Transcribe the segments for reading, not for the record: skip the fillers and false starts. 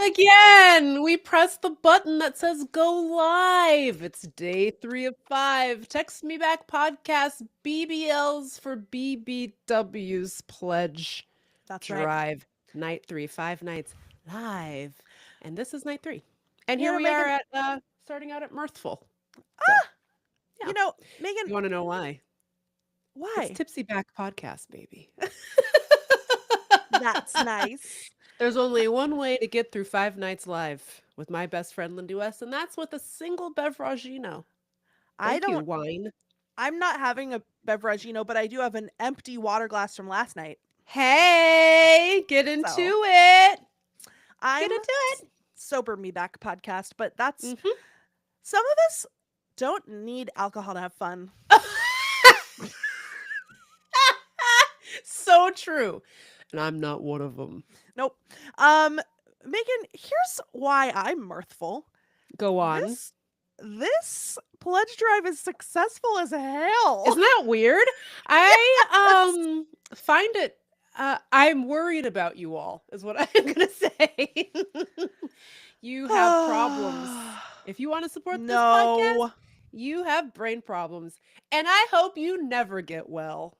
Again, we press the button that says go live. It's day 3 of 5. Text me back podcast BBLs for BBWs pledge That's right. drive. Night 3, 5 nights live. And this is night 3. And You here know, we are Megan, at starting out at Mirthful. So, yeah. Megan, You want to know why? It's why? Tipsy Back podcast, baby. That's nice. There's only one way to get through 5 nights live with my best friend Lindy West, and that's with a single beveragino. I Thank you, don't, wine. I'm not having a beverage, but I do have an empty water glass from last night. Hey, get into So it. I'm Get into it. Sober Me Back podcast, but that's Mhm. some of us don't need alcohol to have fun. So true. And I'm not one of them. Nope. Megan, here's why I'm mirthful. Go on. This pledge drive is successful as hell. Isn't that weird? I find it I'm worried about you all, is what I'm going to say. You have problems. If you want to support this podcast, you have brain problems. And I hope you never get well.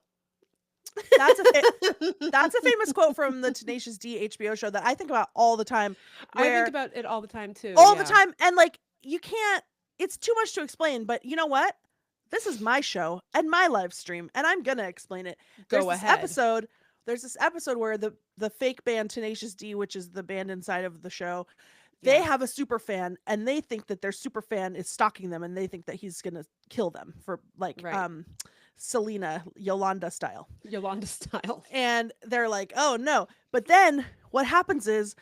That's a famous quote from the Tenacious D HBO show that I think about all the time. I think about it all the time too. All the time. And like, you can't, it's too much to explain, but you know what? This is my show and my live stream, and I'm going to explain it. Go ahead. There's this episode where the fake band Tenacious D, which is the band inside of the show, they have a super fan, and they think that their super fan is stalking them, and they think that he's going to kill them for like, Selena, Yolanda style. And they're like, "Oh no." But then what happens is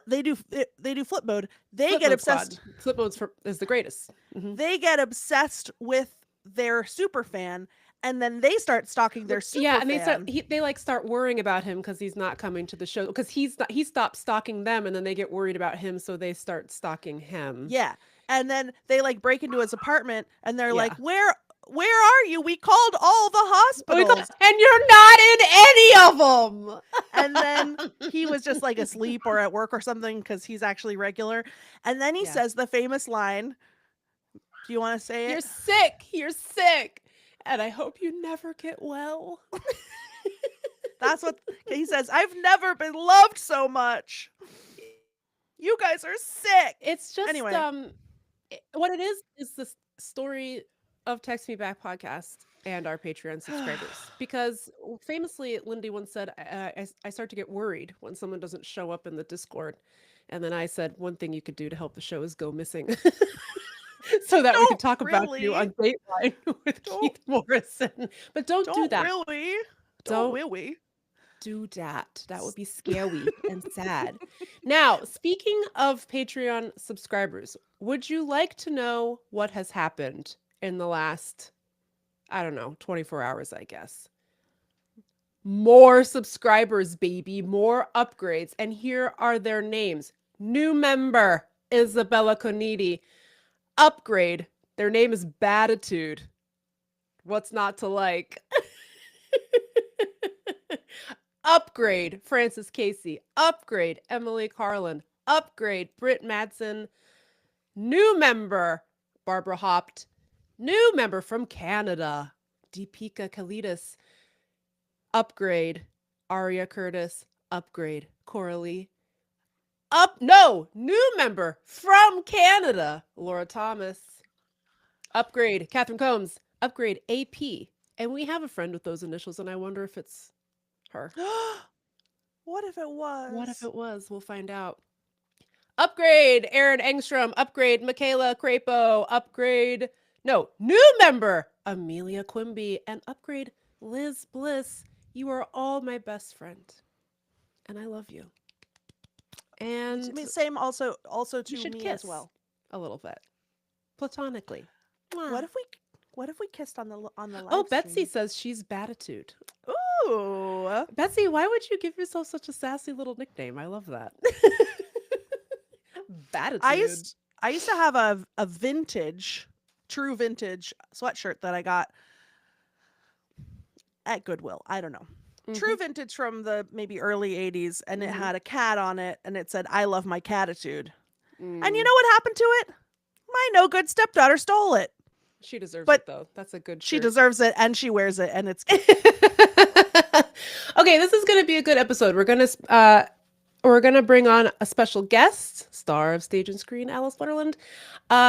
they do flip mode. They get obsessed. Squad. Flip mode is the greatest. Mm-hmm. They get obsessed with their super fan, and then they start stalking their super fan. And they start worrying about him because he's not coming to the show, because he stops stalking them, and then they get worried about him, so they start stalking him. Yeah. And then they like break into his apartment, and they're like, Where are you? We called all the hospitals. And you're not in any of them. And then he was just like asleep or at work or something, because he's actually regular. And then he says the famous line. Do you want to say it? You're sick. And I hope you never get well. That's what he says. I've never been loved so much. You guys are sick. It's just, anyway. What it is the story of Text Me Back podcast and our Patreon subscribers. Because famously, Lindy once said, I start to get worried when someone doesn't show up in the Discord. And then I said, one thing you could do to help the show is go missing. So that we can talk about you on Dateline with Keith Morrison. But don't do that. Don't really do that. That would be scary and sad. Now, speaking of Patreon subscribers, would you like to know what has happened in the last, 24 hours, I guess? More subscribers, baby, more upgrades. And here are their names. New member, Isabella Coniti. Upgrade, their name is Baditude. What's not to like? Upgrade, Francis Casey. Upgrade, Emily Carlin. Upgrade, Britt Madsen. New member, Barbara Hopt. New member from Canada, Deepika Kalidas. Upgrade, Aria Curtis. Upgrade, Coralie. New member from Canada, Laura Thomas. Upgrade, Catherine Combs. Upgrade, AP. And we have a friend with those initials, and I wonder if it's her. What if it was? We'll find out. Upgrade, Aaron Engstrom. Upgrade, Michaela Crapo. Upgrade, new member, Amelia Quimby. And upgrade, Liz Bliss. You are all my best friend. And I love you. And same also to me as well. A little bit. Platonically. What if we kissed on the live Oh, Betsy stream? says she's Baditude. Ooh. Betsy, why would you give yourself such a sassy little nickname? I love that. Baditude. I used to have a true vintage sweatshirt that I got at Goodwill. I don't know. true vintage from the maybe early 80s, and it Mm-hmm. had a cat on it, and it said, "I love my catitude." And you Mm. know what happened to it? My no good stepdaughter stole it. She deserves But it though. That's a good she shirt. deserves it, and she wears it, and it's cute. Okay, this is going to be a good episode. We're gonna bring on a special guest, star of stage and screen, Alice Wetterlund,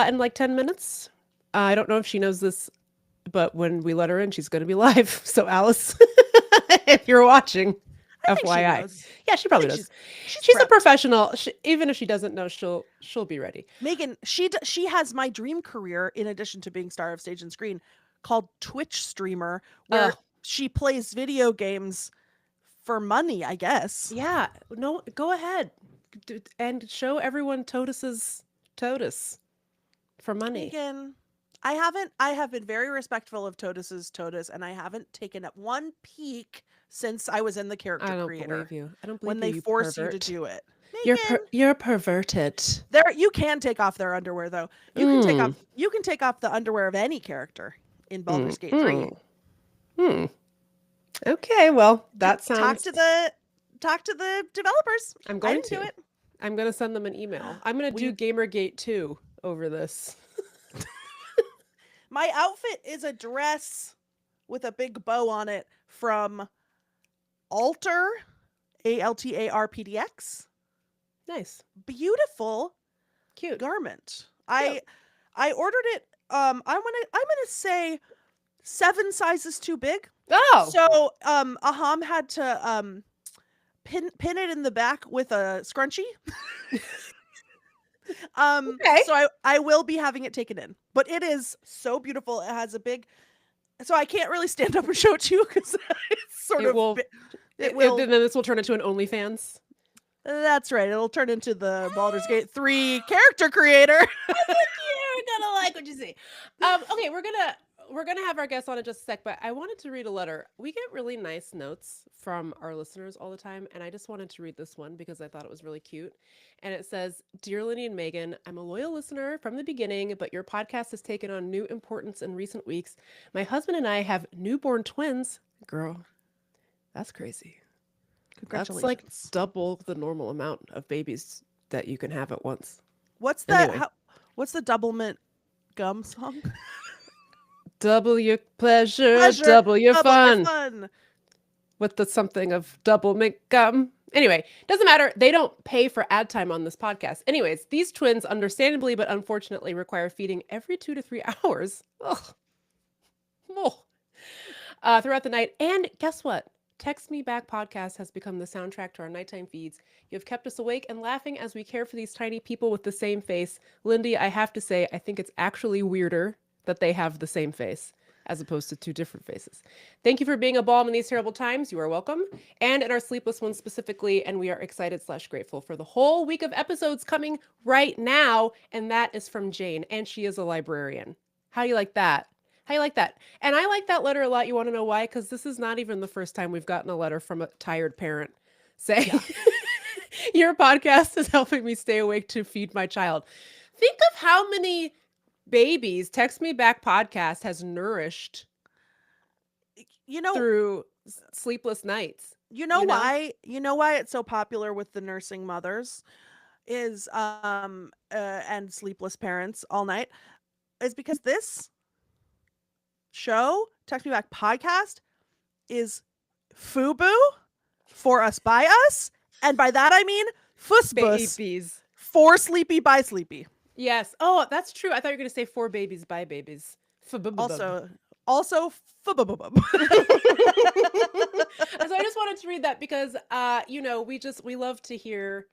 in like 10 minutes. I don't know if she knows this, but when we let her in, she's going to be live. So Alice, if you're watching, I think she FYI, knows. yeah, she I probably think does. she's She's a prepped. professional. Even if she doesn't know, she'll be ready. Megan, she has my dream career in addition to being star of stage and screen, called Twitch streamer, where Uh, she plays video games for money, I guess. yeah, no, go ahead and show everyone Totus for money. Megan, I have been very respectful of Totus's Totus, and I haven't taken up one peek since I was in the character I don't creator believe you. I don't when believe you, they you force you to pervert. do it. Megan, You're perverted. there you can take off their underwear though. Mm, You can take off the underwear of any character in mm, Baldur's Gate 3. mm, mm. Okay, well, that Talk sounds. to the developers. I'm I going didn't do to. it. I'm going to send them an email. I'm going to do We Gamergate 2 over this. My outfit is a dress with a big bow on it from Altar, ALTARPDX. Nice. Beautiful Cute. garment. Cute. I ordered it. I'm gonna say 7 sizes too big. Oh! So Aham had to pin it in the back with a scrunchie. Okay. So I will be having it taken in, but it is so beautiful. It has a big, so I can't really stand up and show it to you because it's sort It of will. it will. Then this will turn into an OnlyFans. That's right. It'll turn into the Baldur's Gate 3 character creator. You're gonna like what you see. Okay, we're gonna have our guests on in just a sec, but I wanted to read a letter. We get really nice notes from our listeners all the time, and I just wanted to read this one because I thought it was really cute. And it says, "Dear Linny and Megan, I'm a loyal listener from the beginning, but your podcast has taken on new importance in recent weeks. My husband and I have newborn twins. Girl, that's crazy. That's like Congratulations. double the normal amount of babies that you can have at once. What's Anyway. what's the double mint gum song? Double your pleasure, Pleasure, double your double your fun. fun. With the something of double mint gum. Anyway, doesn't matter. They don't pay for ad time on this podcast. Anyways, these twins, understandably but unfortunately, require feeding every 2 to 3 hours. Ugh. Oh. Throughout the night. And guess what? Text Me Back podcast has become the soundtrack to our nighttime feeds. You have kept us awake and laughing as we care for these tiny people with the same face. Lindy, I have to say, I think it's actually weirder that they have the same face as opposed to 2 different faces. Thank you for being a balm in these terrible times. You are welcome. And in our sleepless ones specifically, and we are excited/grateful for the whole week of episodes coming right now. And that is from Jane, and she is a librarian. How do you like that? How you like that? And I like that letter a lot. You want to know why? Because this is not even the first time we've gotten a letter from a tired parent saying, Yeah. your podcast is helping me stay awake to feed my child. Think of how many babies Text Me Back podcast has nourished You know, through sleepless nights. you know you know? why? You know why it's so popular with the nursing mothers is and sleepless parents all night is because this show, Text Me Back podcast, is FUBU, for us by us, and by that I mean fussbus, Babies. for sleepy by sleepy. Yes. Oh, that's true. I thought you were going to say for babies by babies. Also FUBUBUB. So I just wanted to read that because, we love to hear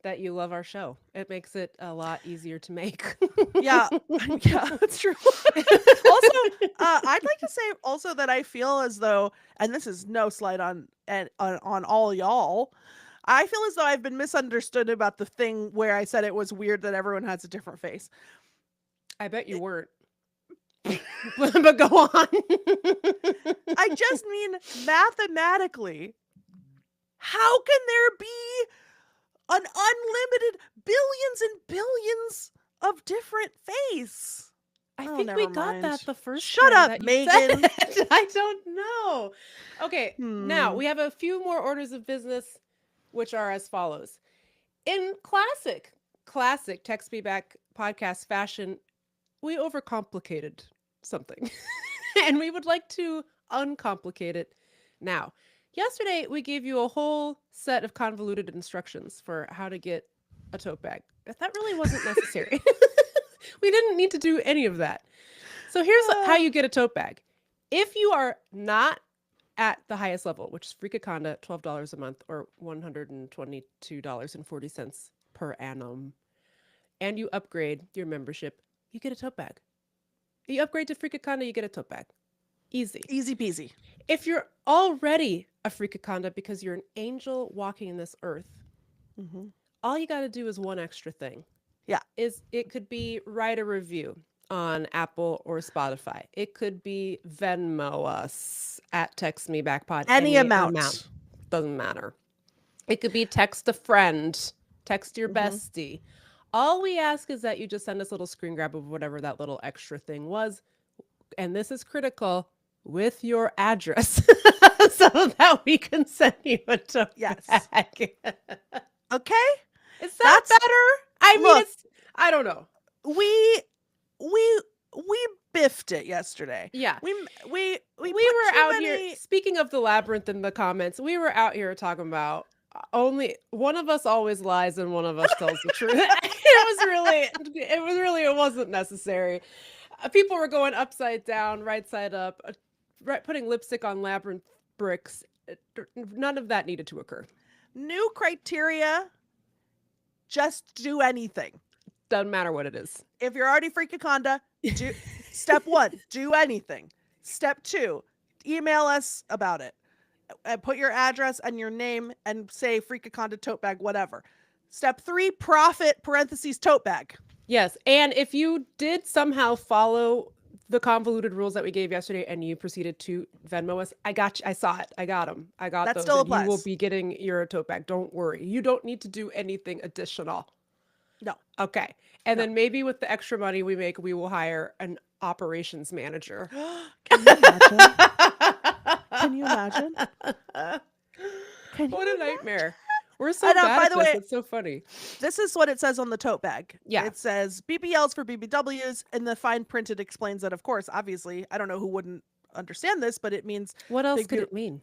that you love our show. It makes it a lot easier to make. Yeah, that's true. Also, I'd like to say also that I feel as though, and this is no slight on all y'all, I feel as though I've been misunderstood about the thing where I said it was weird that everyone has a different face. I bet you weren't. But go on. I just mean mathematically, how can there be an unlimited billions and billions of different face? I Oh, think we never got mind. that the first Shut time up, that you said Megan. it. I don't know. Okay, now Hmm. we have a few more orders of business, which are as follows. In classic Text Me Back podcast fashion, we overcomplicated something. And we would like to uncomplicate it now. Yesterday, we gave you a whole set of convoluted instructions for how to get a tote bag. But that really wasn't necessary. We didn't need to do any of that. So here's how you get a tote bag. If you are not at the highest level, which is Freakaconda, $12 a month or $122.40 per annum, and you upgrade your membership, you get a tote bag. You upgrade to Freakaconda, you get a tote bag. Easy. Easy peasy. If you're already a Freakaconda because you're an angel walking in this earth, Mm-hmm. all you got to do is one extra thing. Yeah. It could be write a review on Apple or Spotify. It could be Venmo us at Text Me Back Pod. Any amount. Doesn't matter. It could be text a friend, text your bestie. All we ask is that you just send us a little screen grab of whatever that little extra thing was. And this is critical, with your address so that we can send you a tote bag. Okay. Is that better? I mean, I don't know. We biffed it yesterday. Yeah. We were out here, speaking of the labyrinth in the comments, we were out here talking about only one of us always lies and one of us tells the truth. It wasn't necessary. People were going upside down, right side up, putting lipstick on labyrinth bricks. None of that needed to occur. New criteria. Just do anything. Doesn't matter what it is. If you're already Freakaconda, step 1, do anything. Step 2, email us about it. And put your address and your name and say Freakaconda tote bag, whatever. Step 3, profit, parentheses, tote bag. Yes. And if you did somehow follow the convoluted rules that we gave yesterday and you proceeded to Venmo us, I got you. I saw it. I got them. I got that those. Still applies. You will be getting your tote bag. Don't worry. You don't need to do anything additional. No. Okay. And then maybe with the extra money we make, we will hire an operations manager. Can you imagine? Can you imagine? What a nightmare. We're so bad by at the this. way, It's so funny. This is what it says on the tote bag. Yeah. It says BBLs for BBWs, and the fine print it explains that, of course, obviously, I don't know who wouldn't understand this, but it means what else could it mean?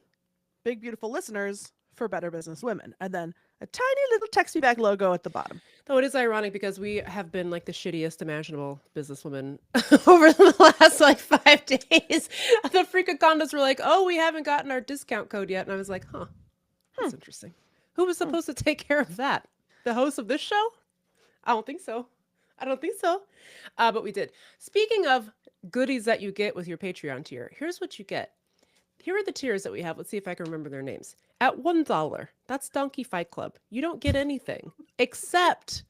Big beautiful listeners for better business women. And then a tiny little Text Me Back logo at the bottom. Though it is ironic because we have been like the shittiest imaginable businesswomen over the last like 5 days. The Freakacondas were like, oh, we haven't gotten our discount code yet. And I was like, that's interesting. Who was supposed to take care of that? The host of this show? I don't think so. But we did. Speaking of goodies that you get with your Patreon tier, here's what you get. Here are the tiers that we have. Let's see if I can remember their names. At $1, that's Donkey Fight Club. You don't get anything except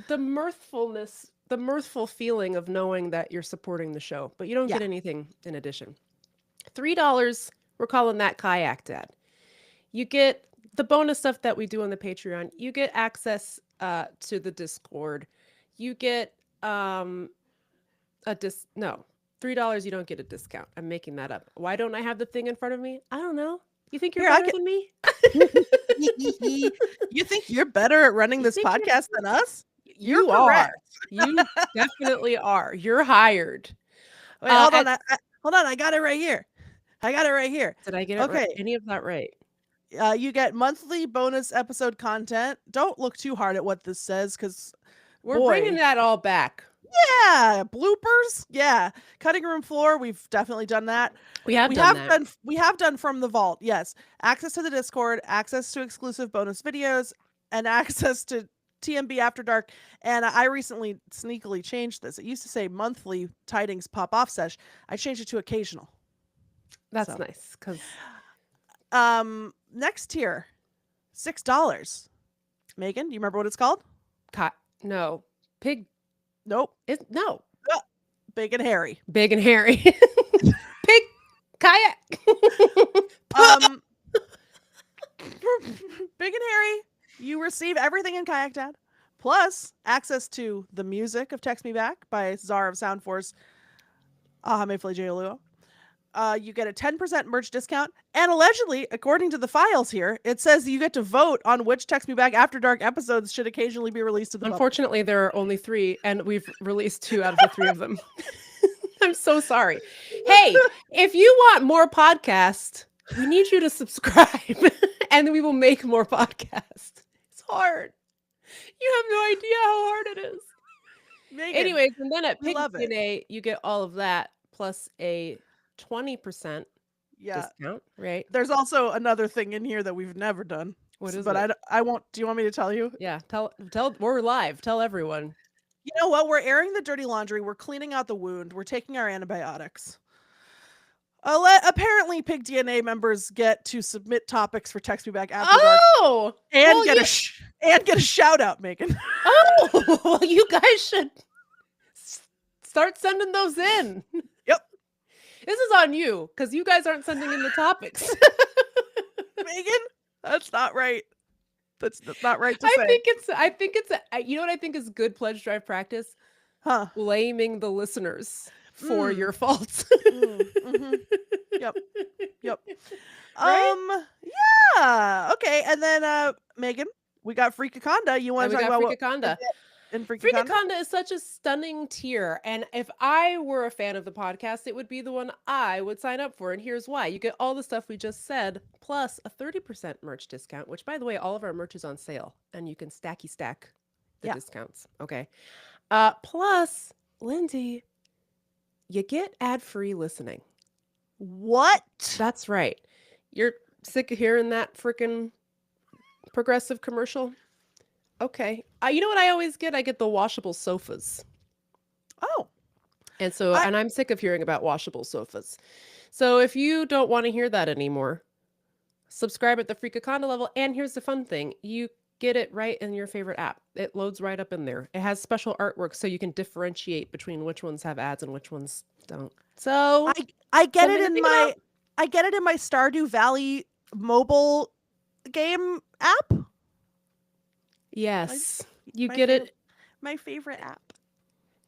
the mirthful feeling of knowing that you're supporting the show, but you don't get anything in addition. $3, we're calling that Kayak Dad. You get the bonus stuff that we do on the Patreon. You get access to the Discord. You get $3 you don't get a discount. I'm making that up. Why don't I have the thing in front of me? I don't know. You think you're better than me? You think you're better at running this podcast than us? You are. You definitely are. You're hired. Wait, hold on. Hold on. I got it right here. Did I get it right? Any of that right? You get monthly bonus episode content. Don't look too hard at what this says because we're bringing that all back. Yeah, bloopers. Yeah, cutting room floor. We've definitely done that. We have done from the vault. Yes, access to the Discord, access to exclusive bonus videos, and access to TMB After Dark. And I recently sneakily changed this. It used to say monthly tidings pop off sesh. I changed it to occasional. That's nice because. Next tier, $6. Megan, do you remember what it's called? No. Pig. Nope. No. Big and hairy. Big and hairy. Pig kayak. Big and hairy. You receive everything in Kayak Dad, plus access to the music of Text Me Back by Czar of Sound Force, Ahame J. You get a 10% merch discount. And allegedly, according to the files here, it says you get to vote on which Text Me Back After Dark episodes should occasionally be released to the public. Unfortunately, there are only 3, and we've released 2 out of the 3 of them. I'm so sorry. Hey, if you want more podcasts, we need you to subscribe, and we will make more podcasts. It's hard. You have no idea how hard it is. Megan, Anyways, and then at we love it. PickDNA, you get all of that plus a 20% Yeah. discount, right? There's also another thing in here that we've never done. What is but it? I won't. Do you want me to tell you? Yeah, tell. We're live. Tell everyone. You know what? We're airing the dirty laundry. We're cleaning out the wound. We're taking our antibiotics. Apparently, Pig DNA members get to submit topics for Text Me Back After Dark, and well, get a shout out, Megan. Oh, well, you guys should start sending those in. Yep. This is on you because you guys aren't sending in the topics. Megan, that's not right. That's not right to say. I think it's you know what I think is good pledge drive practice? Huh. Blaming the listeners for your faults. Mm-hmm. Yep. Right? Yeah. Okay. And then Megan, we got Freakaconda. You want to talk about Freakaconda? In Freakaconda? Freakaconda is such a stunning tier, and if I were a fan of the podcast, it would be the one I would sign up for, and here's why. You get all the stuff we just said, plus a 30% merch discount, which, by the way, all of our merch is on sale, and you can stack the discounts, okay? Plus, Lindsay, you get ad-free listening. What? That's right. You're sick of hearing that freaking progressive commercial? Okay. You know what I always get? I get the washable sofas. Oh. And so, and I'm sick of hearing about washable sofas. So if you don't want to hear that anymore, subscribe at the Freakaconda level. And here's the fun thing. You get it right in your favorite app. It loads right up in there. It has special artwork so you can differentiate between which ones have ads and which ones don't. So I get it in my Stardew Valley mobile game app. Yes, you get it. My favorite app.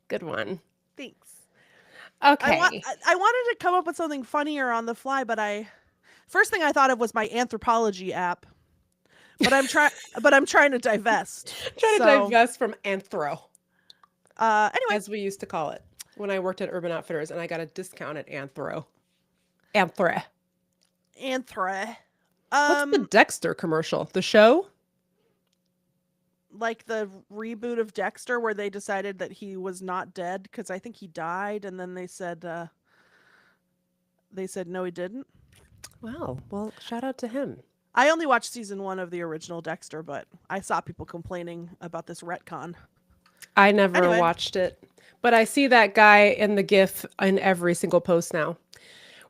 Good one. Thanks. Okay. I wanted to come up with something funnier on the fly, but first thing I thought of was my anthropology app. But I'm trying to divest. To divest from anthro. Anyway, as we used to call it when I worked at Urban Outfitters, and I got a discount at anthro. Anthra. What's the Dexter commercial? The show? Like the reboot of Dexter where they decided that he was not dead because I think he died, and then they said no, he didn't. Wow. Well, shout out to him. I only watched season 1 of the original Dexter, but I saw people complaining about this retcon. I never watched it, but I see that guy in the GIF in every single post now.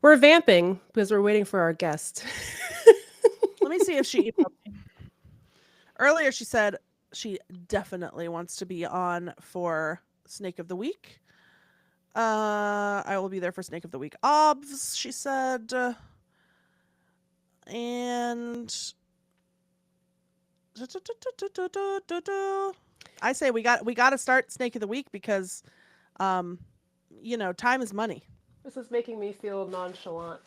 We're vamping because we're waiting for our guest. Let me see if she emailed me. Earlier she said she definitely wants to be on for Snake of the Week. I will be there for Snake of the Week. Obs, she said. And I say we got to start Snake of the Week because time is money. This is making me feel nonchalant.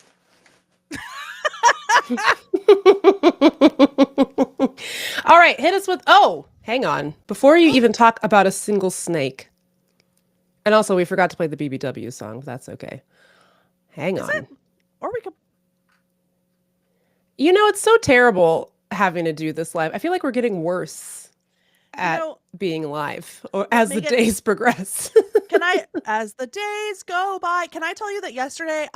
All right, hit us with hang on. Before you even talk about a single snake. And also we forgot to play the BBW song. That's okay. Hang on. Or we could. You know, it's so terrible having to do this live. I feel like we're getting worse at being live or as the days progress. As the days go by, can I tell you that yesterday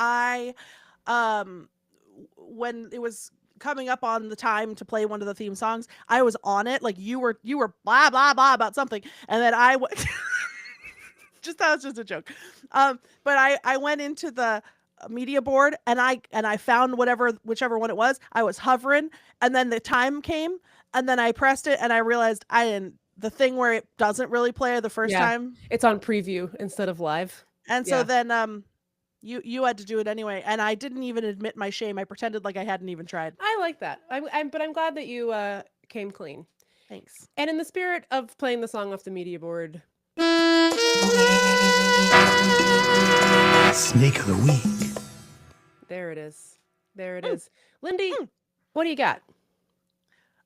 when it was coming up on the time to play one of the theme songs, I was on it. Like you were blah, blah, blah about something. And then that was just a joke. But I went into the media board and I found whichever one it was. I was hovering and then the time came and then I pressed it and I realized the thing where it doesn't really play the first time. It's on preview instead of live. And so then you had to do it anyway, and I didn't even admit my shame. I pretended like I hadn't even tried. I like that. But I'm glad that you came clean. Thanks. And in the spirit of playing the song off the media board, Snake of the Week. there it is. There it is. Lindy, what do you got?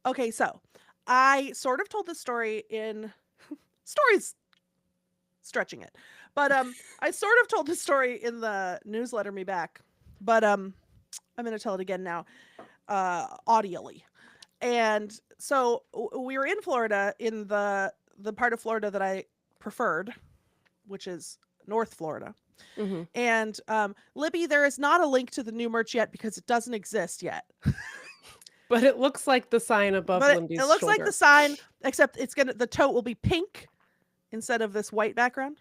Okay, so I sort of told this story in stories stretching it. But I sort of told this story in the newsletter Me Back. But I'm going to tell it again now audially. And so we were in Florida, in the part of Florida that I preferred, which is North Florida. Mm-hmm. And Libby, there is not a link to the new merch yet because it doesn't exist yet. But it looks like the sign above But Lindy's it looks shoulder. like the sign, except the tote will be pink instead of this white background.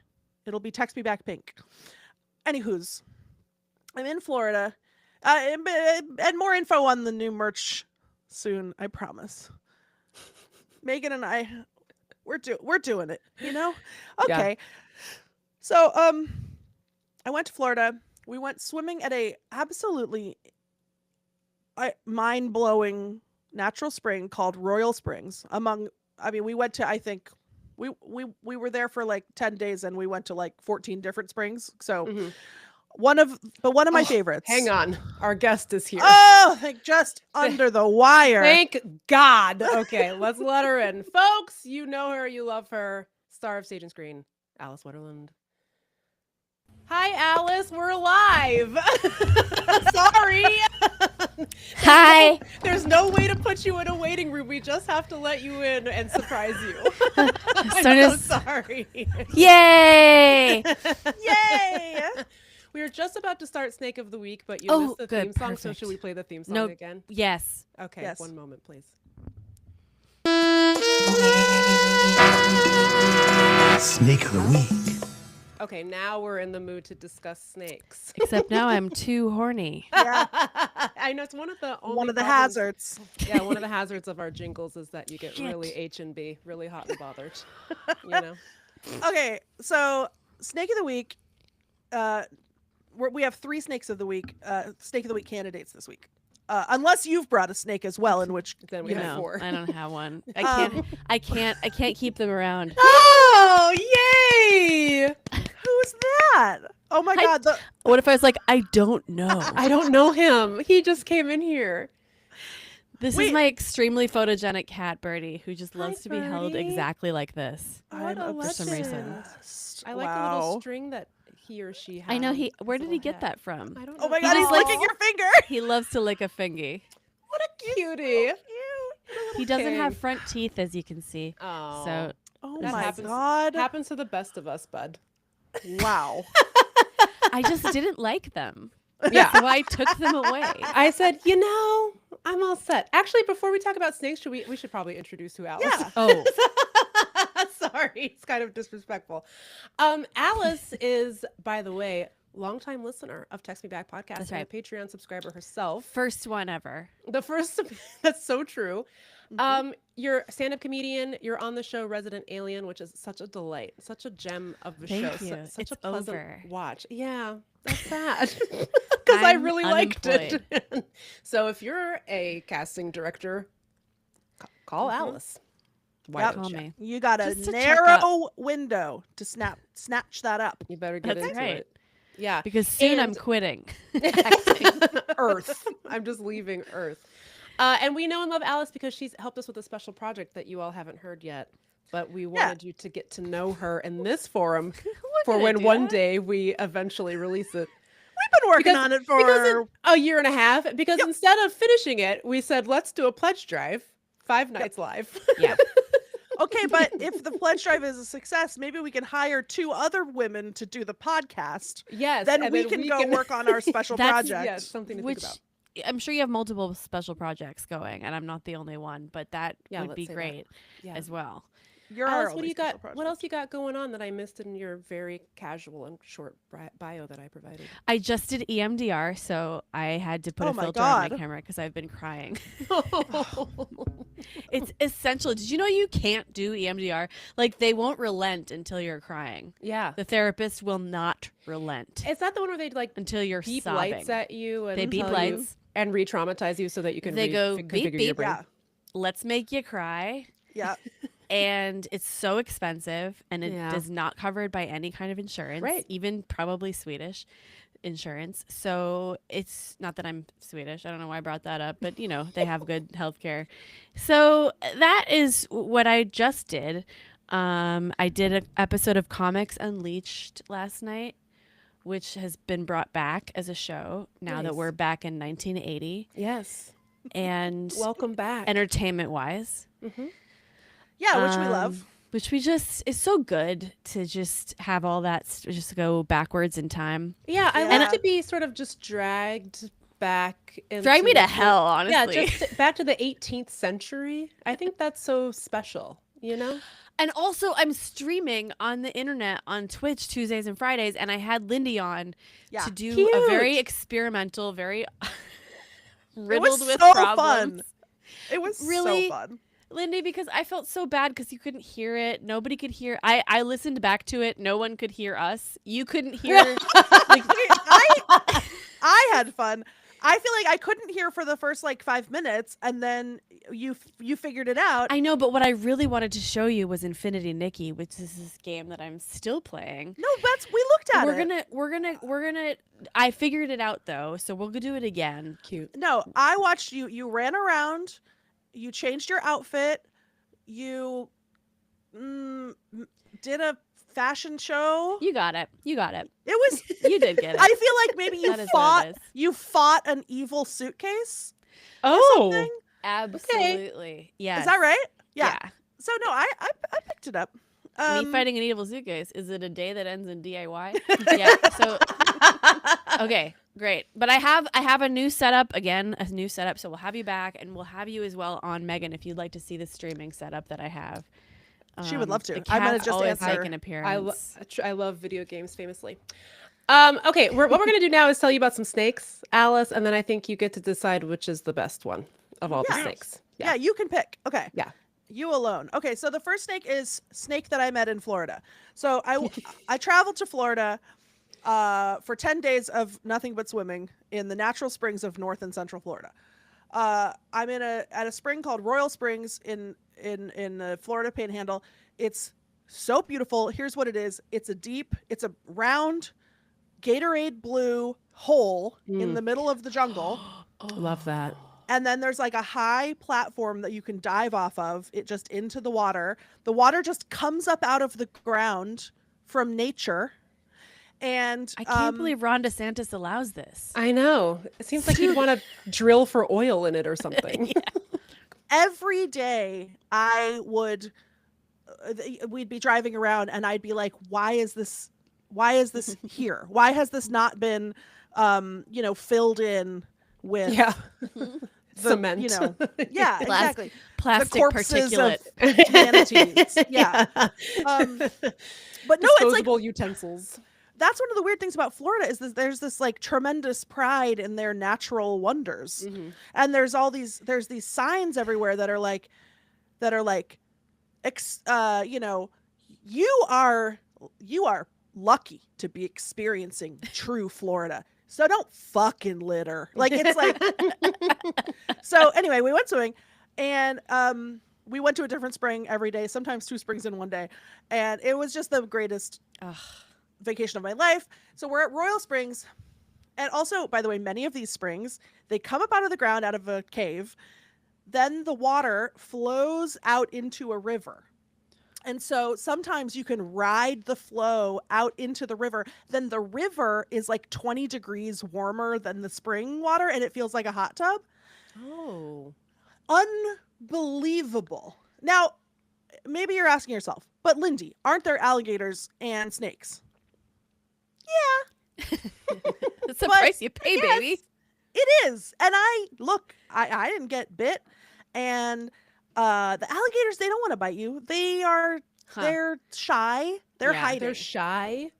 It'll be Text Me Back pink. Anywho's, I'm in Florida, and more info on the new merch soon, I promise. Megan and I, we're doing it, you know? Okay. Yeah. So I went to Florida. We went swimming at a absolutely mind-blowing natural spring called Royal Springs. We went to, I think, we were there for like 10 days and we went to like 14 different springs. So one of my favorites. Hang on. Our guest is here. Oh, just under the wire. Thank God. Okay, let's let her in. Folks, you know her, you love her. Star of Stage and Screen, Alice Wetterlund. Hi, Alice. We're live. Sorry. Hi. There's no way to put you in a waiting room. We just have to let you in and surprise you. I'm so sorry. Yay. Yay. We were just about to start Snake of the Week, but you missed the theme song, so perfect. should we play the theme song again? Yes. Okay, yes. 1 moment, please. Snake of the Week. Okay, now we're in the mood to discuss snakes. Except now I'm too horny. Yeah. I know it's one of the problems. hazards. Yeah, one of the hazards of our jingles is that you get really H&B, really hot and bothered. You know. Okay, so Snake of the Week. We have 3 Snakes of the Week. Snake of the Week candidates this week. Unless you've brought a snake as well, in which then we have 4. I don't have one. I can't keep them around. Oh, yay! Who's that? Oh my God! What if I was like, I don't know. I don't know him. He just came in here. This is my extremely photogenic cat, Birdie, who just loves to be held Birdie. exactly like this. What a for some reason. legend. I like the little string that he or she has. I know where did he get that from? I don't know. Oh my God! He's licking your finger. He loves to lick a fingy. What a cutie. He doesn't have front teeth, as you can see. Oh. So Oh That my happens- God! Happens to the best of us, bud. Wow. I just didn't like them. Yeah. So I took them away. I said, I'm all set. Actually, before we talk about snakes, we should probably introduce who Alice Yeah. is. Oh. Sorry, it's kind of disrespectful. Alice is, by the way, longtime listener of Text Me Back podcast. That's and right. a Patreon subscriber herself. First one ever. The first, that's so true. You're a stand-up comedian. You're on the show Resident Alien, which is such a delight, such a gem of the Thank show. you. Such It's a pleasant over. watch. Yeah, that's sad because I I'm really liked unemployed. it. So if you're a casting director, call Alice. Why Yep. don't Call you? me. You got a Just to check narrow window to snatch that up. You better get That's into right. it. Yeah. Because soon I'm And- quitting. Earth. I'm just leaving Earth. And we know and love Alice because she's helped us with a special project that you all haven't heard yet. But we wanted you to get to know her in this forum for did I when do one that? day we eventually release it. We've been working on it Because for in a year and a half. Because instead of finishing it, we said, let's do a pledge drive. 5 nights live. Yeah. Okay, but if the pledge drive is a success, maybe we can hire 2 other women to do the podcast. Yes. Then and we can go work on our special That's- project. Yeah, something to think about. I'm sure you have multiple special projects going, and I'm not the only one, but that Yeah, would let's be say that. great Yeah. as well. You're our Alice, what do only you special got? project. What else you got going on that I missed in your very casual and short bio that I provided? I just did EMDR, so I had to put Oh a my filter on my God. camera because I've been crying. It's essential. Did you know you can't do EMDR? Like, they won't relent until you're crying. Yeah. The therapist will not relent Is that the one where they like until you're beep sobbing. lights at you and They beep tell you- lights. and re-traumatize you so that you can They go configure beep, your beep. brain? Yeah. Let's make you cry. Yeah. And it's so expensive, and it Yeah. is not covered by any kind of insurance, Right. even probably Swedish insurance. So it's not that I'm Swedish. I don't know why I brought that up, but they have good health care. So that is what I just did. I did an episode of Comics Unleashed last night, which has been brought back as a show now that Nice. we're back in 1980. Yes. And Welcome back. entertainment wise. Yeah, which we love. Which it's so good to just have all that just go backwards in time. Yeah, I Yeah. like to be sort of just dragged back. Drag me to the- hell, honestly. Yeah, just back to the 18th century. I think that's so special, And also, I'm streaming on the internet on Twitch Tuesdays and Fridays, and I had Lindy on Yeah. to do Cute. a very experimental, very riddled with so problems. fun. It was Really? so fun. Lindy, because I felt so bad because you couldn't hear it. Nobody could hear. I listened back to it. No one could hear us. You couldn't hear. like, I had fun. I feel like I couldn't hear for the first 5 minutes, and then you figured it out. I know, but what I really wanted to show you was Infinity Nikki, which is this game that I'm still playing. No, we looked at it. We're gonna. I figured it out though, so we'll go do it again. Cute. No, I watched you. You ran around. You changed your outfit. You did a fashion show. You got it. It was. You did get it. I feel like maybe you That is what it is. fought an evil suitcase. Oh, Thing. Absolutely. Yes. Is that right? Yeah. So no, I picked it up. Me fighting an evil suitcase. Is it a day that ends in DIY? Yeah. So okay, great. But I have a new setup again, So we'll have you back, and we'll have you as well on, Megan, if you'd like to see the streaming setup that I have. She would love to. The I'm gonna cats just always answer. make an appearance. I love video games famously. Okay, what we're going to do now is tell you about some snakes, Alice, and then I think you get to decide which is the best one of all the Yeah. snakes. Yeah, you can pick. Okay. Yeah. You alone. Okay, so the first snake that I met in Florida. So I traveled to Florida for 10 days of nothing but swimming in the natural springs of North and Central Florida. I'm at a spring called Royal Springs in the Florida Panhandle. It's so beautiful. Here's what it is. It's a round Gatorade blue hole in the middle of the jungle. Love that. And then there's a high platform that you can dive off of it just into the water. The water just comes up out of the ground from nature. And I can't believe Ron DeSantis allows this. I know. It seems like you'd want to drill for oil in it or something. every day we'd be driving around and I'd be like, why is this here? Why has this not been filled in with Yeah. the, Cement. yeah, exactly. Plastic the corpses particulate. of manatees. Yeah. But no, it's Disposable utensils. that's one of the weird things about Florida is that there's this tremendous pride in their natural wonders. Mm-hmm. And there's these signs everywhere that are like you are lucky to be experiencing true Florida. So don't fucking litter. So anyway, we went swimming and we went to a different spring every day, sometimes 2 springs in one day. And it was just the greatest vacation of my life. So we're at Royal Springs. And also, by the way, many of these springs, they come up out of the ground, out of a cave. Then the water flows out into a river. And so sometimes you can ride the flow out into the river. Then the river is 20 degrees warmer than the spring water, and it feels like a hot tub. Oh. Unbelievable. Now, maybe you're asking yourself, but Lindy, aren't there alligators and snakes? That's the But price you pay, yes, baby. It is. And I didn't get bit. And the alligators, they don't want to bite you. They're shy. They're Yeah. hiding. They're shy.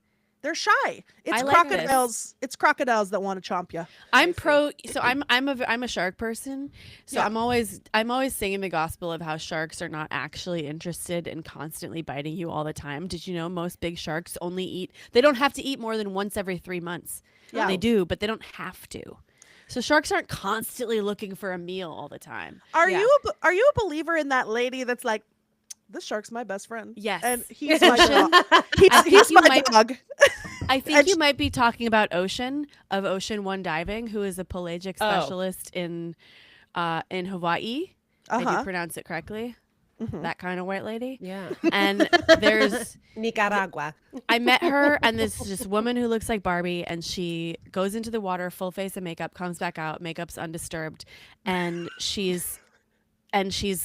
They're shy. It's I like crocodiles. It's crocodiles that want to chomp you. I'm pro. So I'm a shark person. So Yeah. I'm always singing the gospel of how sharks are not actually interested in constantly biting you all the time. Did you know most big sharks only eat? They don't have to eat more than once every 3 months. Yeah. They do, but they don't have to. So sharks aren't constantly looking for a meal all the time. Are Yeah. you a believer in that lady that's like, this shark's my best friend. Yes. And he's my dog. I He's think you my might- dog. I think And you might be talking about Ocean of Ocean One Diving, who is a pelagic Oh. specialist in Hawaii. I Uh-huh. do pronounce it correctly. Mhm. That kind of white lady. Yeah. And there's Nicaragua. I met her, and this woman who looks like Barbie, and she goes into the water, full face of makeup, comes back out, makeup's undisturbed, and she's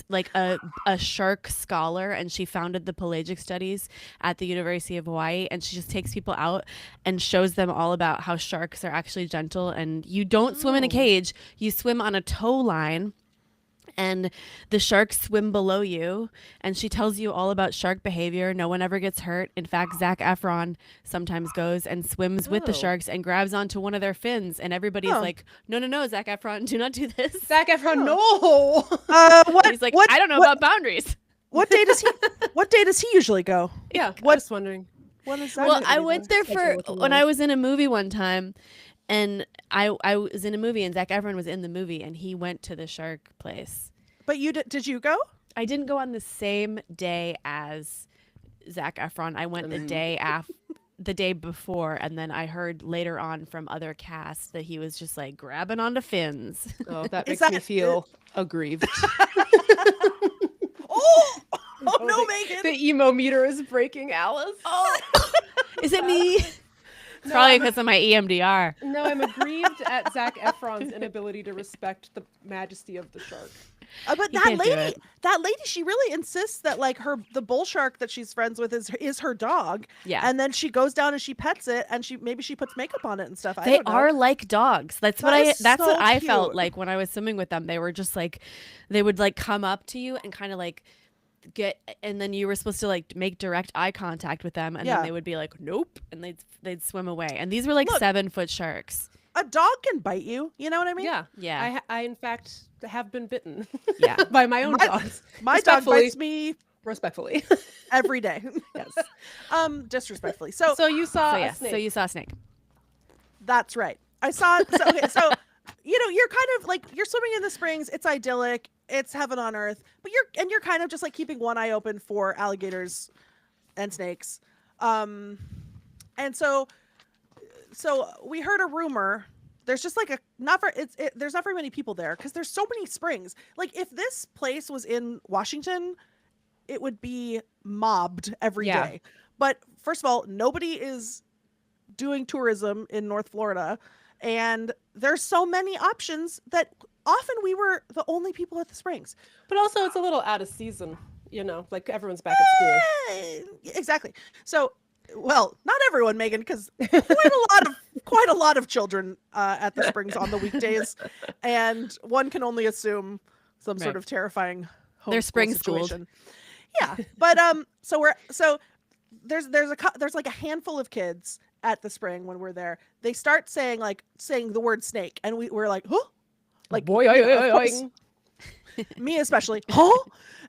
like a shark scholar, and she founded the pelagic studies at the University of Hawaii, and she just takes people out and shows them all about how sharks are actually gentle, and you don't swim in a cage, you swim on a tow line. And the sharks swim below you, and she tells you all about shark behavior. No one ever gets hurt. In fact, Zac Efron sometimes goes and swims with the Oh. sharks and grabs onto one of their fins, and everybody's Oh. like, "No, Zac Efron, do not do this." Zac Efron, no. What? He's like, what, "I don't know what, about boundaries." What day does he? What day does he usually go? Yeah, What- I was wondering. When is that? Well, gonna I be went then? there Schedule for looking when like. I was in a movie one time, and I was in a movie, and Zac Efron was in the movie, and he went to the shark place. But you did you go? I didn't go on the same day as Zac Efron. I went the day before, and then I heard later on from other casts that he was just like grabbing onto fins. Oh, that Is makes me that- feel aggrieved. Oh no, the, Megan. The emo meter is breaking, Alice. Oh, is it me? Probably I'm- because of my EMDR. No, I'm aggrieved at Zac Efron's inability to respect the majesty of the shark. But He that can't do lady, it. she really insists that like the bull shark that she's friends with is her dog. Yeah. And then she goes down and she pets it, and maybe she puts makeup on it and stuff. I They don't know. are like dogs. That's what That I is that's so what I felt cute. like when I was swimming with them. They were just like they would like come up to you and kind of like get, and then you were supposed to like make direct eye contact with them, and Yeah. then they would be like nope, and they'd swim away. And these were like Look. 7-foot sharks. A dog can bite you. You know what I mean? Yeah. Yeah. I in fact have been bitten. Yeah. By my own My- dogs. My dog Respectfully. bites me Respectfully. every day. Yes. Disrespectfully. So So you saw So a yeah, snake. so you saw a snake. that's right. I saw. So you're kind of like you're swimming in the springs. It's idyllic. It's heaven on earth. But you're kind of just like keeping one eye open for alligators and snakes. And so we heard a rumor. There's just like there's not very many people there because there's so many springs. Like if this place was in Washington, it would be mobbed every day. Yeah. But first of all, nobody is doing tourism in North Florida, and there's so many options that often we were the only people at the springs. But also it's a little out of season, like everyone's back at school. Exactly. So, well, not everyone, Megan, because quite a lot of children at the springs on the weekdays, and one can only assume some sort Right. of terrifying They're homeschool spring-schooled. situation. Yeah, but there's like a handful of kids at the spring when we're there. They start saying the word snake, and we're like, huh? Like boy, of course. Me especially, huh?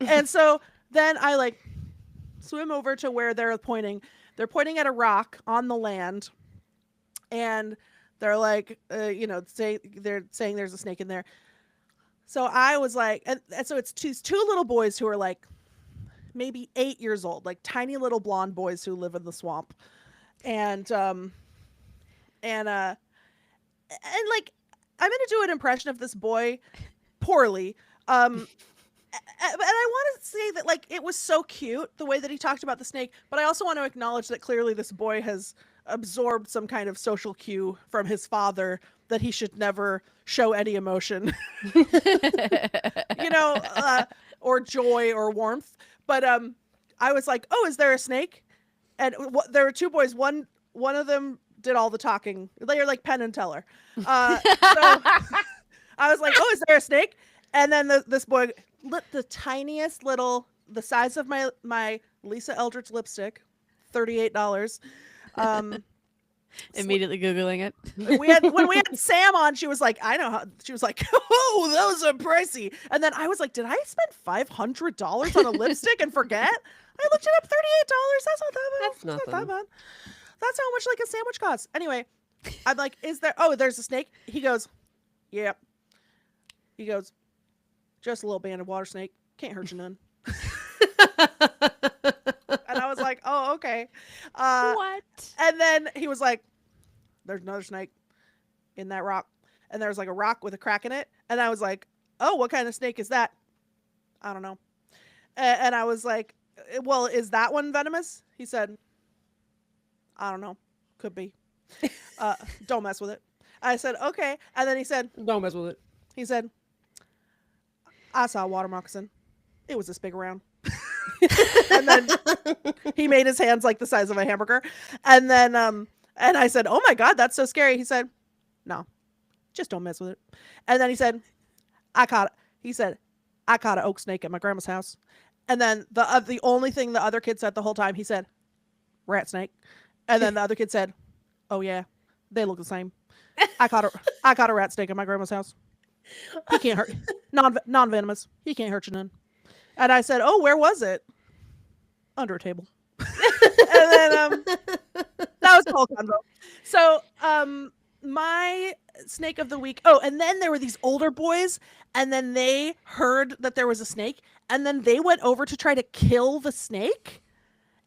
And so then I like swim over to where they're pointing. They're pointing at a rock on the land, and they're like, they're saying there's a snake in there. So I was like, and so it's two little boys who are like maybe 8 years old, like tiny little blonde boys who live in the swamp, and like I'm gonna do an impression of this boy poorly. But I want to say that like it was so cute the way that he talked about the snake, but I also want to acknowledge that clearly this boy has absorbed some kind of social cue from his father that he should never show any emotion, or joy or warmth. But I was like, "Oh, is there a snake?" And there were two boys. One of them did all the talking. They are like Penn and Teller. So I was like, "Oh, is there a snake?" And then this boy lit the tiniest little, the size of my Lisa Eldridge lipstick, $38. Immediately Googling it. When we had Sam on, she was like, I know how. She was like, oh, those are pricey. And then I was like, did I spend $500 on a lipstick and forget? I looked it up, $38. That's not that bad. That's It's not that nothing. bad. That's how much like a sandwich costs. Anyway, I'm like, there's a snake? He goes, yep. He goes, just a little banded water snake. Can't hurt you none. And I was like, oh, okay. What? And then he was like, there's another snake in that rock. And there was like a rock with a crack in it. And I was like, oh, what kind of snake is that? I don't know. And I was like, well, is that one venomous? He said, I don't know. Could be. Don't mess with it. I said, okay. And then he said, Don't mess with it. he said, I saw a water moccasin. It was this big around. And then he made his hands like the size of a hamburger. And then and I said, oh my God, that's so scary. He said, no, just don't mess with it. And then he said, I caught an oak snake at my grandma's house. And then the only thing the other kid said the whole time, he said, rat snake. And then the other kid said, oh yeah, they look the same. I caught a rat snake at my grandma's house. He can't hurt. Non-venomous. He can't hurt you none. And I said, oh, where was it? Under a table. And then that was the whole convo. So my snake of the week. Oh, and then there were these older boys, and then they heard that there was a snake, and then they went over to try to kill the snake.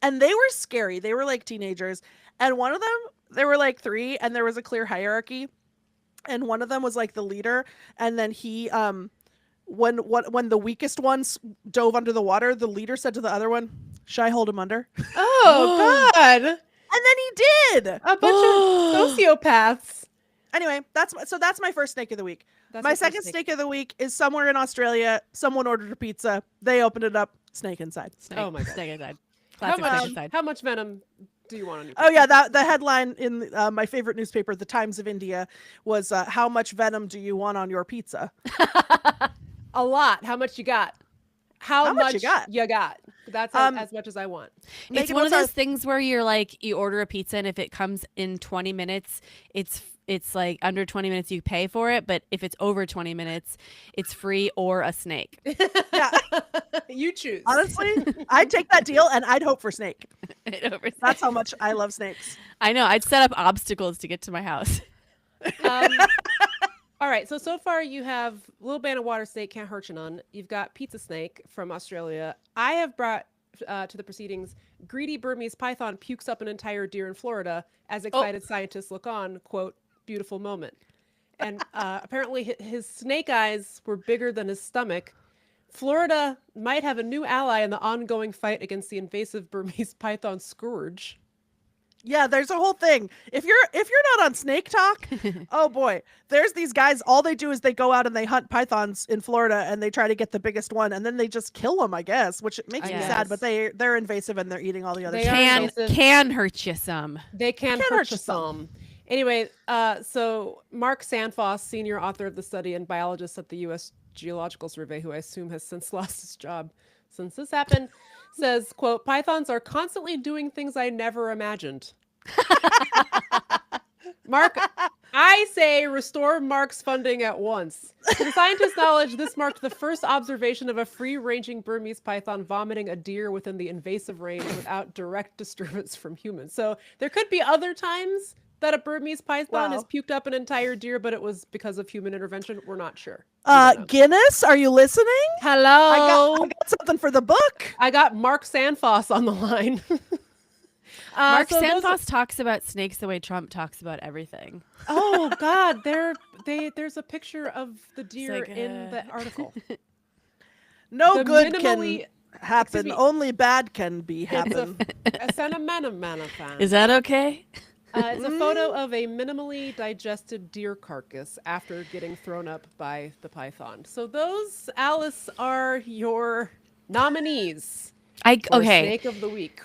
And they were scary. They were like teenagers. And one of them, there were like 3, and there was a clear hierarchy. And one of them was like the leader. And then he, when the weakest ones dove under the water, the leader said to the other one, should I hold him under? Oh, God. And then he did. A bunch of sociopaths. Anyway, that's my first snake of the week. That's My your first second snake of the week is somewhere in Australia. Someone ordered a pizza. They opened it up. Snake inside. Snake, Oh my God. Snake inside. How Classic snake much, inside. how much venom do you want on your Oh yeah, the headline in my favorite newspaper, The Times of India, was how much venom do you want on your pizza? A lot. How much you got? How much you got? You got. That's as much as I want. It's Megan, one of what's our- those things where you're like, you order a pizza, and if it comes in 20 minutes, it's like under 20 minutes you pay for it, but if it's over 20 minutes, it's free or a snake. Yeah. You choose. Honestly, I'd take that deal and I'd hope for snake. Over- That's how much I love snakes. I know. I'd set up obstacles to get to my house. All right. So far you have little band of water snake, can't hurt you none. You've got pizza snake from Australia. I have brought to the proceedings, greedy Burmese python pukes up an entire deer in Florida as excited scientists look on, quote, beautiful moment. And apparently his snake eyes were bigger than his stomach. Florida might have a new ally in the ongoing fight against the invasive Burmese python scourge. Yeah, there's a whole thing. If you're not on Snake Talk, oh boy, there's these guys. All they do is they go out and they hunt pythons in Florida and they try to get the biggest one, and then they just kill them, I guess, which makes me sad. But they're invasive and they're eating all the other. They stuff. are invasive. Can hurt you some. They can hurt you some. Anyway, so Mark Sandfoss, senior author of the study and biologist at the U.S. Geological Survey, who I assume has since lost his job since this happened, says, quote, pythons are constantly doing things I never imagined. Mark, I say restore Mark's funding at once. To the scientists' knowledge, this marked the first observation of a free-ranging Burmese python vomiting a deer within the invasive range without direct disturbance from humans. So there could be other times that a Burmese python has puked up an entire deer, but it was because of human intervention. We're not sure. Guinness, are you listening? Hello. I got something for the book. I got Mark Sandfoss on the line. Mark so Sandfoss talks about snakes the way Trump talks about everything. Oh God, there's a picture of the deer like, in the article. No The good minimally- can happen. me. Only bad can be happen. A sentimental fan. Is that okay? It's a photo of a minimally digested deer carcass after getting thrown up by the python. So those, Alice, are your nominees for Snake of the Week.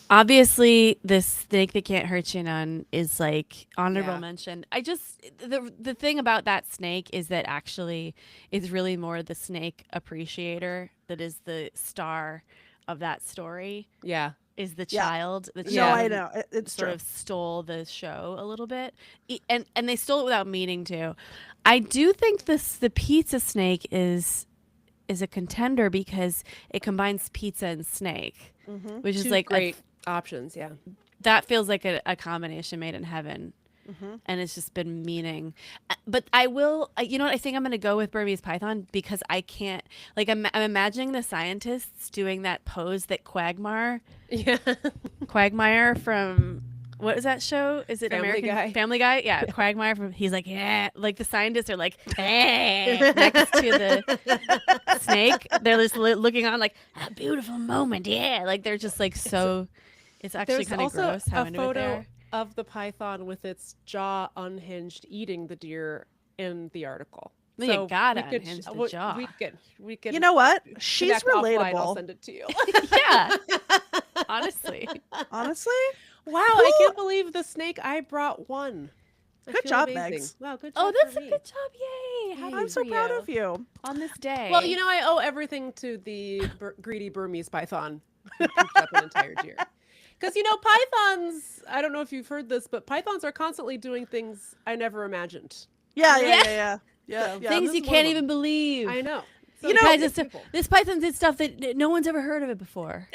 Obviously, this snake that can't hurt you none is like honorable Yeah. mention. I just the thing about that snake is that actually it's really more the snake appreciator that is the star of that story. Yeah. Is the Yeah. child that No, I know. It's sort true. of stole the show a little bit, and they stole it without meaning to. I do think the pizza snake is a contender because it combines pizza and snake, which is Two like great options. Yeah. that feels like a combination made in heaven. and it's just been meaning. But I will, you know what? I think I'm going to go with Burmese python because I can't, like, I'm imagining the scientists doing that pose that Yeah. Quagmire from, what is that show? Is it Family American Guy. Family Guy? Yeah, Quagmire from. He's like, yeah, like the scientists are like, hey, next to the snake. They're just looking on like a beautiful moment. Yeah, like they're just like so. It's actually There's kind of also gross how a into it they photo are. of the python with its jaw unhinged eating the deer in the article. Well, you gotta we could unhinge the we- jaw. We could You know what? She's connect offline, I'll relatable. send it to you. Yeah, honestly. Honestly, Wow, I can't believe the snake I brought won. I Good feel job, amazing. Megs. Wow, good job. Oh, that's for a me. good job! Yay! Happy I'm so for proud you. of you. On this day. Well, you know, I owe everything to the greedy Burmese python who pooped up an entire deer. Because, you know, pythons, I don't know if you've heard this, but pythons are constantly doing things I never imagined. Yeah. things this you is one can't of even believe. I know. So You know- Guys, it's this, this python did stuff that no one's ever heard of it before.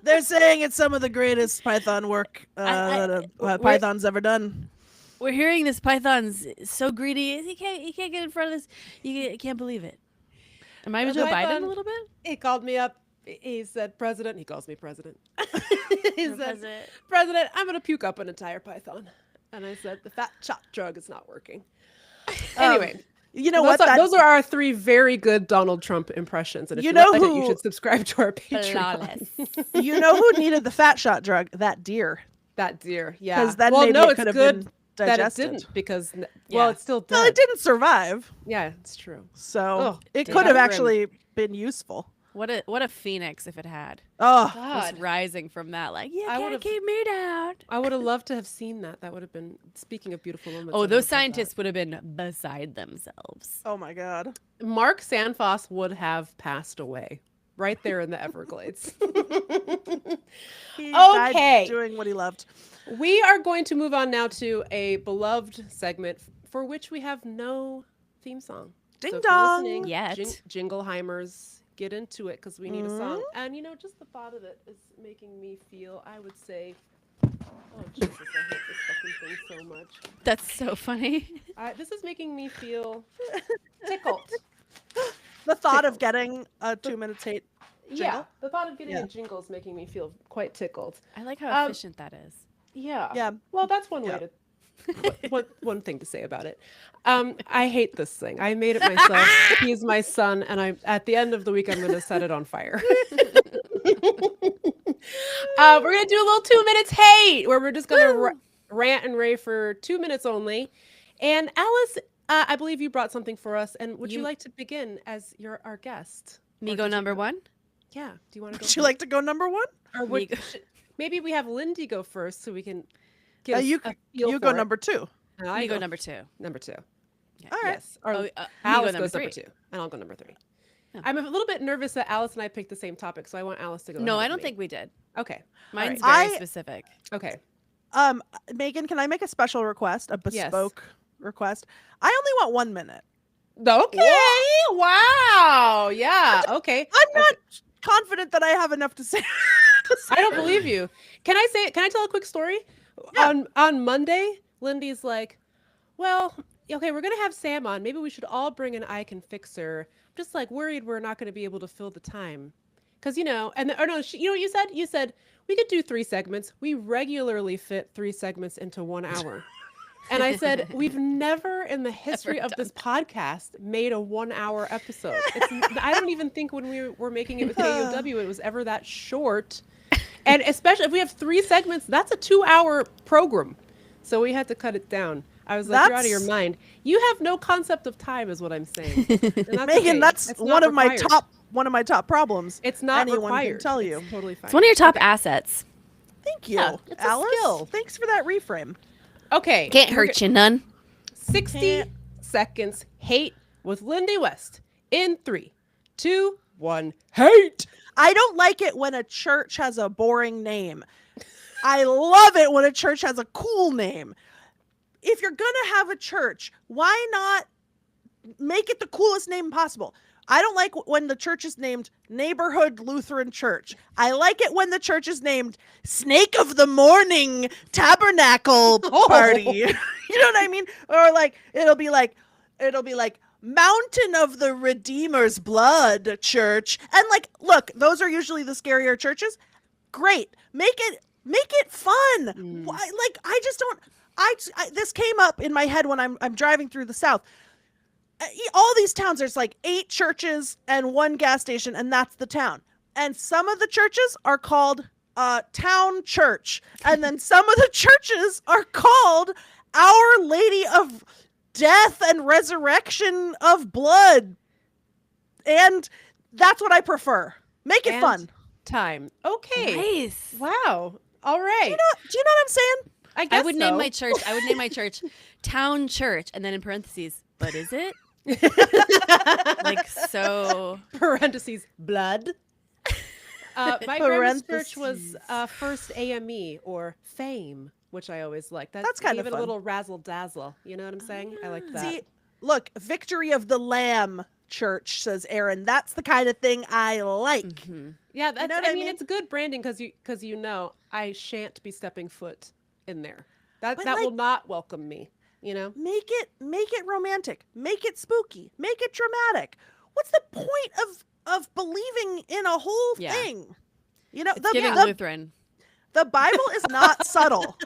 They're saying it's some of the greatest python work we're- python's ever done. We're hearing this python's so greedy. He can't get in front of this. You can't believe it. Am I The Joe Biden python- a little bit? He called me up. He said, President. He calls me President. He said, President. President, I'm going to puke up an entire python. And I said, the fat shot drug is not working. Anyway. You know those what? Are, those are our 3 very good Donald Trump impressions. And if You you know like it, who- you should subscribe to our Patreon. Flawless. You know who needed the fat shot drug? That deer. That deer, yeah. 'Cause then well, maybe no, it it's could have good been that it digested. didn't because, Yeah. well, it's still dead. Well, it didn't survive, Yeah, it's true. so Ugh, it damn. could have Grim. actually been useful. What a phoenix if it had. Oh, God. Just rising from that, like, you I can't would've- keep me down. I would have loved to have seen that. That would have been, speaking of beautiful moments. I Oh, would those have loved that. scientists would have been beside themselves. oh my God. Mark Sanfoss would have passed away right there in the Everglades. He Okay. died doing what he loved. We are going to move on now to a beloved segment for which we have no theme song. Ding So if you're dong. listening, Yet. Jingleheimers, get into it because we need a song. And you know, just the thought of it is making me feel, I would say, oh Jesus, I hate this fucking thing so much. That's so funny. This is making me feel tickled. The thought of getting a 2 minutes hate. Yeah, Jingle? the thought of getting Yeah. a jingle is making me feel quite tickled. I like how Um, efficient that is. Yeah. Yeah. Well, that's one way to. One thing to say about it. I hate this thing. I made it myself. He's my son, and at the end of the week, I'm going to set it on fire. We're going to do a little 2 minutes hate, where we're just going to rant and rave for 2 minutes only. And Alice, I believe you brought something for us, and would you like to begin as our guest? Me Or go did you number one? Yeah. Do you want to go? Would you like to go number one? Or Me go- maybe we have Lindy go first, so we can get You a feel you go for it. number 2. And I Me go number two. number 2. All right. Yes. Or Oh, me Alice go goes number number three. 2, and I'll go number 3. Oh. I'm a little bit nervous that Alice and I picked the same topic, so I want Alice to go. No, ahead I with don't me. think we did. Okay. Mine's right. very specific. Okay. Megan, can I make a special request? A Yes. bespoke request? I only want 1 minute. Okay. Wow. Yeah. Okay. I'm not confident that I have enough to say. I don't believe you. Can I tell a quick story? Yeah. On Monday, Lindy's like, well, okay, we're gonna have Sam on. Maybe we should all bring an I Can Fixer. I'm just like worried we're not gonna be able to fill the time. Cause you know, you know what you said? You said we could do 3 segments. We regularly fit 3 segments into 1 hour. And I said, we've never in the history of this podcast made a 1 hour episode. I don't even think when we were making it with KUW, it was ever that short. And especially if we have 3 segments, that's a 2-hour program. So we had to cut it down. I was like, you're out of your That's- mind. You have no concept of time is what I'm saying. And that's Megan, okay. that's It's one not of my required. top problems. It's not anyone can required. tell you. It's totally fine. It's one of your top assets. Thank you, Yeah, it's a Alice. skill. Thanks for that reframe. Okay. Can't hurt you none. 60 Can't- seconds hate with Lindy West in 3, 2, 1. Hate. I don't like it when a church has a boring name. I love it when a church has a cool name. If you're gonna have a church, why not make it the coolest name possible? I don't like when the church is named Neighborhood Lutheran Church. I like it when the church is named Snake of the Morning Tabernacle Party. You know what I mean? Or like it'll be like Mountain of the Redeemer's Blood Church. And like, look, those are usually the scarier churches. Great. Make it fun. Why, like, I just don't this came up in my head when I'm driving through the South. All these towns, there's like 8 churches and 1 gas station, and that's the town. And some of the churches are called Town Church, and then some of the churches are called Our Lady of Death and Resurrection of Blood. And that's what I prefer. Make it fun. Time. Okay. Nice. Wow. All right. Do you know what I'm saying? I guess I would name my church Town Church, and then in parentheses, but is it? Like, so. Parentheses, blood. My grandma's church was First AME or Fame, which I always liked. That's kind of fun. fun. A little razzle dazzle. You know what I'm saying? I like that. See, look, Victory of the Lamb Church, says Aaron. That's the kind of thing I like. Mm-hmm. Yeah, that's, know what I I mean, mean? it's good branding because you know I shan't be stepping foot in there. That But, will not welcome me. You know, Make it romantic. Make it spooky. Make it dramatic. What's the point of believing in a whole Yeah. thing? You know, Giving the Lutheran. Bible is not subtle.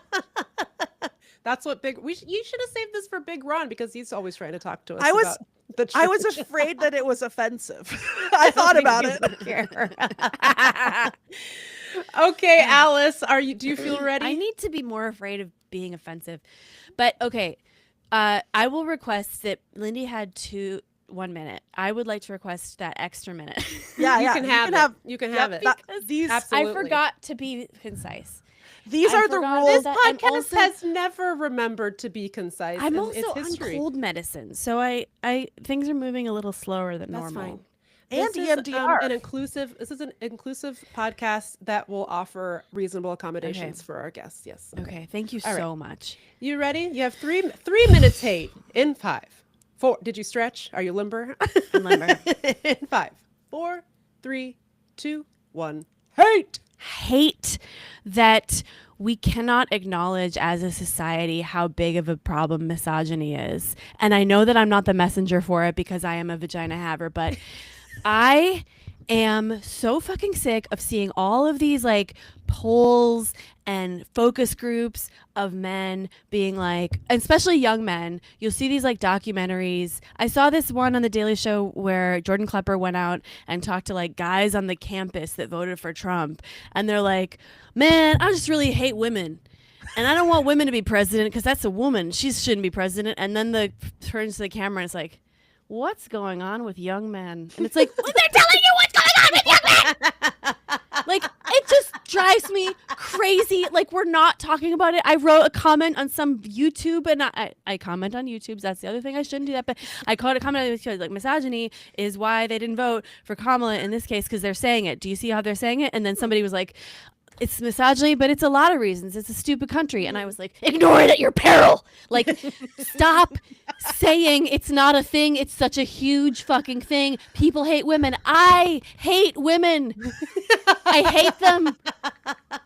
that's what you should have saved this for Big Ron because he's always trying to talk to us. I was- about the church. I was afraid that it was offensive. I thought about it. Okay, Alice, do you feel ready? I need to be more afraid of being offensive. But okay, I will request that Lindy had 1 minute. I would like to request that extra minute. Yeah, you yeah. can have it. You can have it. These Absolutely. I forgot to be concise. these I are the forgot rules. that I'm Podcast also- has never remembered to be concise. I'm in also its on history. cold medicine, so I things are moving a little slower than That's normal. fine. And This is, EMDR. This is an inclusive podcast that will offer reasonable accommodations Okay. for our guests. Yes. Okay, thank you All right. so much. You ready? You have three minutes, Hate. In 5, 4. Did you stretch? Are you limber? I'm limber. In 5, 4, 3, 2, 1. Hate. Hate that we cannot acknowledge as a society how big of a problem misogyny is. And I know that I'm not the messenger for it because I am a vagina haver, but I am so fucking sick of seeing all of these like polls and focus groups of men being like, especially young men. You'll see these like documentaries. I saw this one on the Daily Show where Jordan Klepper went out and talked to like guys on the campus that voted for Trump. And they're like, man, I just really hate women. And I don't want women to be president because that's a woman. She shouldn't be president. And then turns to the camera and it's like, what's going on with young men? And it's like, well, they're telling you what's going on with young men. Like, it just drives me crazy. Like, we're not talking about it. I wrote a comment on some YouTube, and I comment on YouTubes. That's the other thing. I shouldn't do that. But I called a comment on YouTube, like, misogyny is why they didn't vote for Kamala in this case because they're saying it. Do you see how they're saying it? And then somebody was like, it's misogyny, but it's a lot of reasons. It's a stupid country. And I was like, ignore it at your peril. Like, stop saying it's not a thing. It's such a huge fucking thing. People hate women. I hate women. I hate them.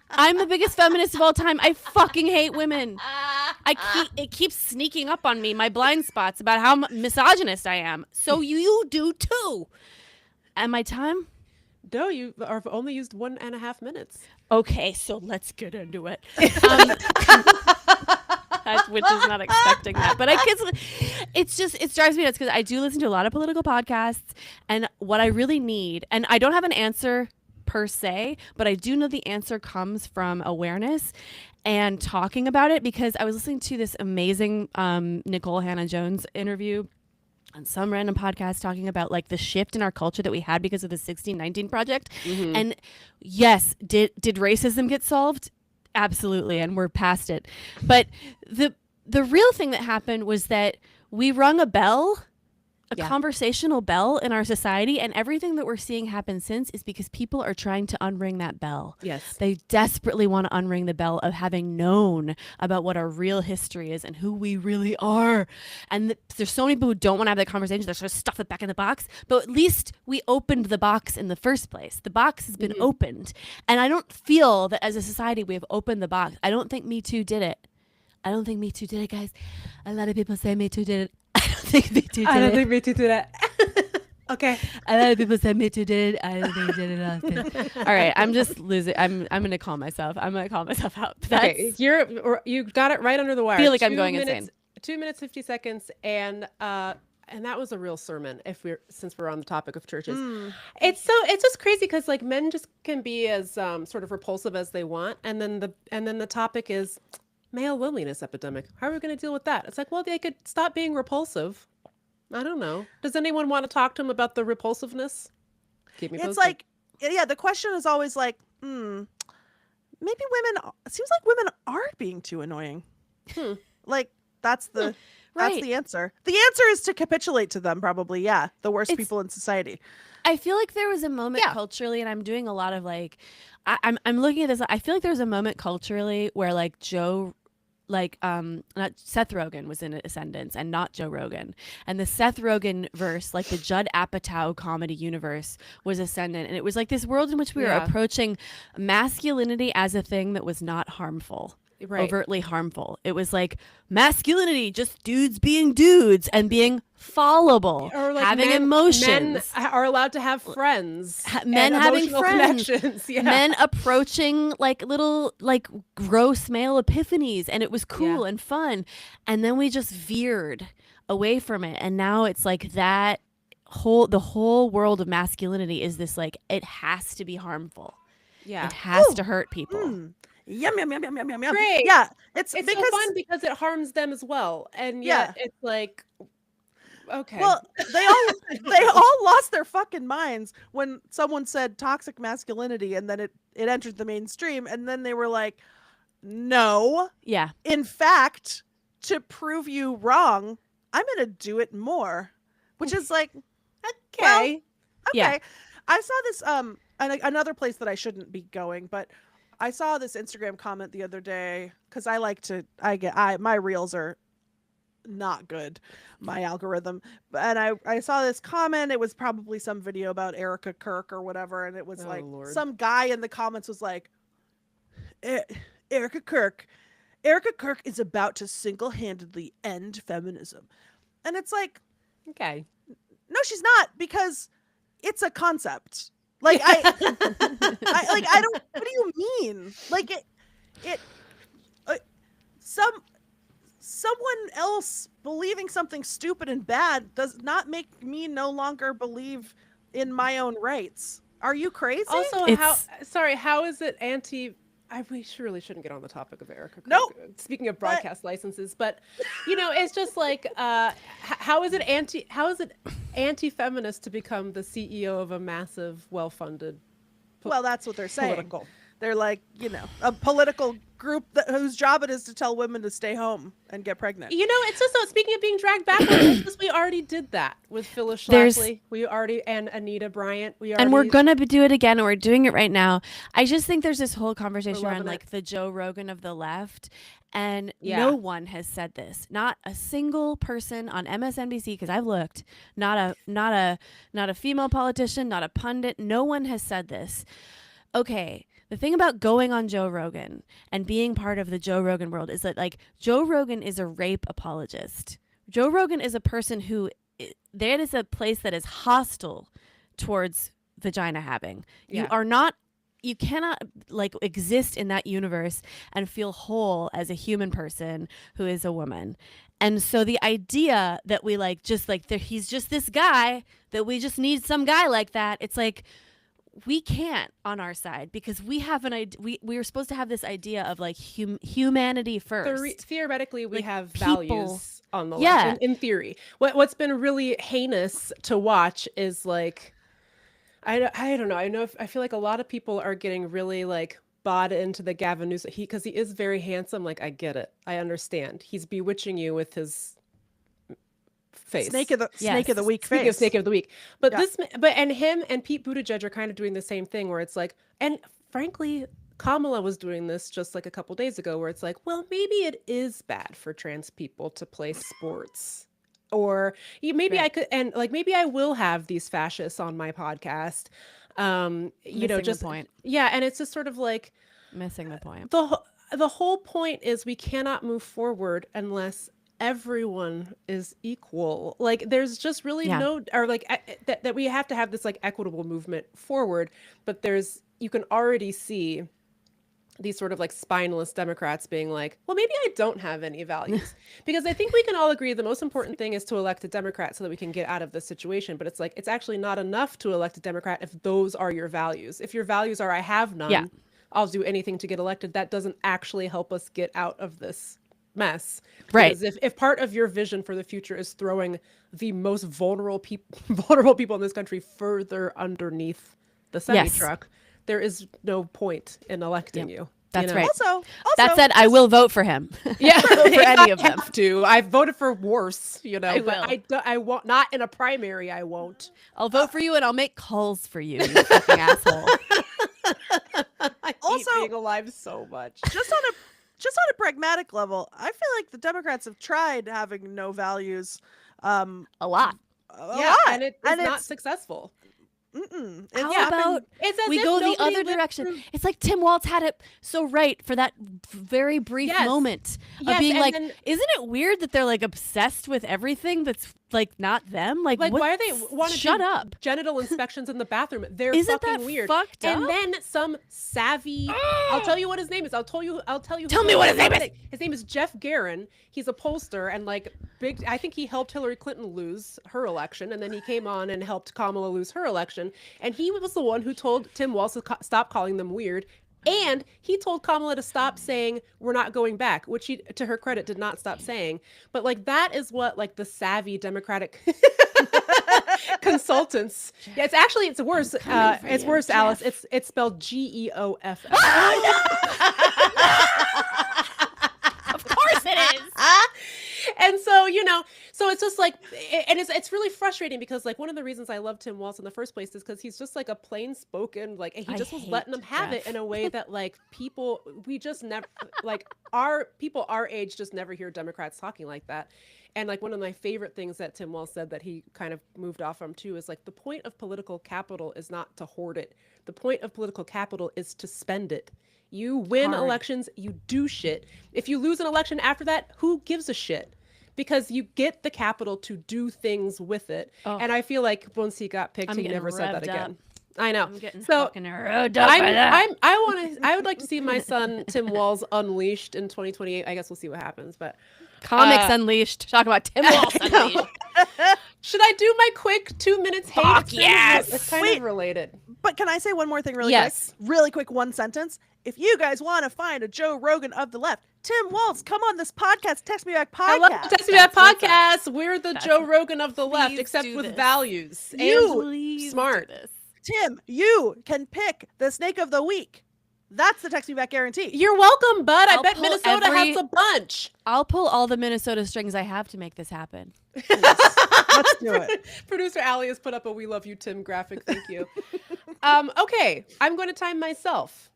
I'm the biggest feminist of all time. I fucking hate women. It keeps sneaking up on me, my blind spots about how misogynist I am. So you do too. At my time? No, you have only used 1.5 minutes. Okay, so let's get into it. Which is not expecting that, but it drives me nuts because I do listen to a lot of political podcasts, and what I really need, and I don't have an answer per se, but I do know the answer comes from awareness and talking about it, because I was listening to this amazing Nicole Hannah-Jones interview on some random podcast talking about like the shift in our culture that we had because of the 1619 Project. Mm-hmm. And yes, did racism get solved? Absolutely, and we're past it. But the real thing that happened was that we rung a bell a Yeah. conversational bell in our society, and everything that we're seeing happen since is because people are trying to unring that bell. Yes. They desperately want to unring the bell of having known about what our real history is and who we really are. And there's so many people who don't want to have that conversation. They're sort of stuff it back in the box. But at least we opened the box in the first place. The box has been opened. And I don't feel that as a society we have opened the box. I don't think Me Too did it. I don't think Me Too did it, guys. A lot of people say Me Too did it. I don't think Me Too did I don't it. think Me Too did that. Okay. A lot of people say Me Too did it. I don't think it did it often. All right, I'm just losing. I'm gonna call myself. I'm gonna call myself out. Okay, you got it right under the wire. Feel like I'm 2 going minutes, insane. 2 minutes 50 seconds, and that was a real sermon. Since we're on the topic of churches, it's just crazy because like men just can be as sort of repulsive as they want, and then the topic is male loneliness epidemic. How are we going to deal with that? It's like, well, they could stop being repulsive. I don't know. Does anyone want to talk to him about the repulsiveness? Keep me posted. It's like, yeah, the question is always like, maybe women, it seems like women are being too annoying. Like, that's the answer. The answer is to capitulate to them, probably. Yeah. The worst people in society. I feel like there was a moment culturally, and I'm doing a lot of like, I'm looking at this. I feel like there was a moment culturally where like not Seth Rogen was in ascendance and not Joe Rogan, and the Seth Rogen verse, like the Judd Apatow comedy universe, was ascendant, and it was like this world in which we were approaching masculinity as a thing that was not harmful. Overtly harmful. It was like masculinity, just dudes being dudes and being followable, or like having emotions. Men are allowed to have friends. Men having friends. Yeah. Men approaching like little like gross male epiphanies, and it was cool and fun. And then we just veered away from it, and now it's like the whole world of masculinity is this like it has to be harmful. Yeah, it has to hurt people. Yum, yum, yum, yum, yum, yum, yum. Great. Yeah, it's so fun because it harms them as well, and yet it's like, okay. Well, they all lost their fucking minds when someone said toxic masculinity, and then it entered the mainstream, and then they were like, no. Yeah. In fact, to prove you wrong, I'm gonna do it more, which is like, okay, well, okay. Yeah. I saw this another place that I shouldn't be going, but I saw this Instagram comment the other day because my reels are not good, my algorithm, and I saw this comment. It was probably some video about Erica Kirk or whatever, and it was some guy in the comments was like, Erica Kirk is about to single-handedly end feminism, and it's like, okay, no, she's not, because it's a concept. Like I don't. What do you mean? Like someone else believing something stupid and bad does not make me no longer believe in my own rights. Are you crazy? Also, how is it anti? We surely shouldn't get on the topic of Erica Kirk. Nope. Speaking of broadcast licenses, but it's just like, how is it anti-feminist to become the CEO of a massive, well-funded? Well, that's what they're saying. Political. They're like, a political group whose job it is to tell women to stay home and get pregnant. It's just speaking of being dragged backwards, we already did that with Phyllis Schlafly. And Anita Bryant. And we're gonna do it again, and we're doing it right now. I just think there's this whole conversation around like the Joe Rogan of the left, and no one has said this. Not a single person on MSNBC, because I've looked. Not a female politician, not a pundit. No one has said this. Okay. The thing about going on Joe Rogan and being part of the Joe Rogan world is that like Joe Rogan is a rape apologist. Joe Rogan is a person who that is a place that is hostile towards vagina having. Yeah. You cannot like exist in that universe and feel whole as a human person who is a woman. And so the idea that we like just like he's just this guy, that we just need some guy like that. It's like, we can't on our side, because we have an idea. We were supposed to have this idea of like humanity first. Theoretically, we like have people. Values on the left. In theory, what's been really heinous to watch is like, I don't know. I feel like a lot of people are getting really like bought into the Gavin Newsom because he is very handsome. Like, I get it. I understand. He's bewitching you with his face. Snake of the week Speaking of face. snake of the week. But Yeah. and him and Pete Buttigieg are kind of doing the same thing where it's like, and frankly, Kamala was doing this just like a couple days ago where it's like, well, maybe it is bad for trans people to play sports. Or maybe I could, and like maybe I will have these fascists on my podcast. You know, Missing just the point. yeah, and it's just sort of like Missing the point. the whole point is we cannot move forward unless everyone is equal. Like there's just really no, or like that we have to have this like equitable movement forward, but you can already see these sort of like spineless Democrats being like, well, maybe I don't have any values. Because I think we can all agree the most important thing is to elect a Democrat so that we can get out of this situation. But it's like, it's actually not enough to elect a Democrat if those are your values. If your values are, I have none, I'll do anything to get elected, that doesn't actually help us get out of this mess. Right. Because if part of your vision for the future is throwing the most vulnerable people in this country further underneath the semi-truck, there is no point in electing you. That's right. Also, that said, I will vote for him. Yeah, for any of them. Have to. I've voted for worse, you know. I but will. I won't. Not in a primary. I won't. I'll vote for you, and I'll make calls for you. You fucking asshole. I hate being alive so much. Just on a pragmatic level, I feel like the Democrats have tried having no values. A lot. And it's not successful. How about we go the other direction? It's like Tim Walz had it so right for that very brief moment of being like, isn't it weird that they're like obsessed with everything that's like not them? Like why are they want to shut up? Genital inspections in the bathroom? They're Isn't fucking that weird. fucked up? And then some savvy. I'll tell you what his name is. I'll tell you. Tell me what his name is. His name is Jeff Guerin. He's a pollster and like big. I think he helped Hillary Clinton lose her election, and then he came on and helped Kamala lose her election. And he was the one who told Tim Walz to stop calling them weird. And he told Kamala to stop saying we're not going back, which she, to her credit, did not stop saying. But like that is what like the savvy Democratic consultants. Yeah, it's worse. It's worse, Jeff. Alice. It's spelled GEOFF. Of course it is. And so, you know, so it's just like, and it's really frustrating because like one of the reasons I love Tim Walz in the first place is because he's just like a plain spoken, like he just was letting them have it in a way that like people, we just never, like people our age just never hear Democrats talking like that. And like one of my favorite things that Tim Walz said that he kind of moved off from too is like the point of political capital is not to hoard it. The point of political capital is to spend it. You win elections, you do shit. If you lose an election after that, who gives a shit? Because you get the capital to do things with it. Oh. And I feel like once he got picked, he never said that again. I know. I'm getting so fucking revved up by that. I would like to see my son Tim Walz unleashed in 2028. I guess we'll see what happens. But Comics Unleashed. Talk about Tim Walz Unleashed. Should I do my quick 2 minutes hate? Fuck yes. It's kind of related. But can I say one more thing really quick? Really quick, one sentence. If you guys want to find a Joe Rogan of the left, Tim Walz, come on this podcast, Text Me Back podcast. I love Text Me Back podcast. We're the Joe Rogan of the left, except with values. You smart. Tim, you can pick the snake of the week. That's the Text Me Back guarantee. You're welcome, bud. I bet Minnesota has a bunch. I'll pull all the Minnesota strings I have to make this happen. Let's do it. Producer Allie has put up a "We Love You, Tim" graphic. Thank you. Okay, I'm going to time myself.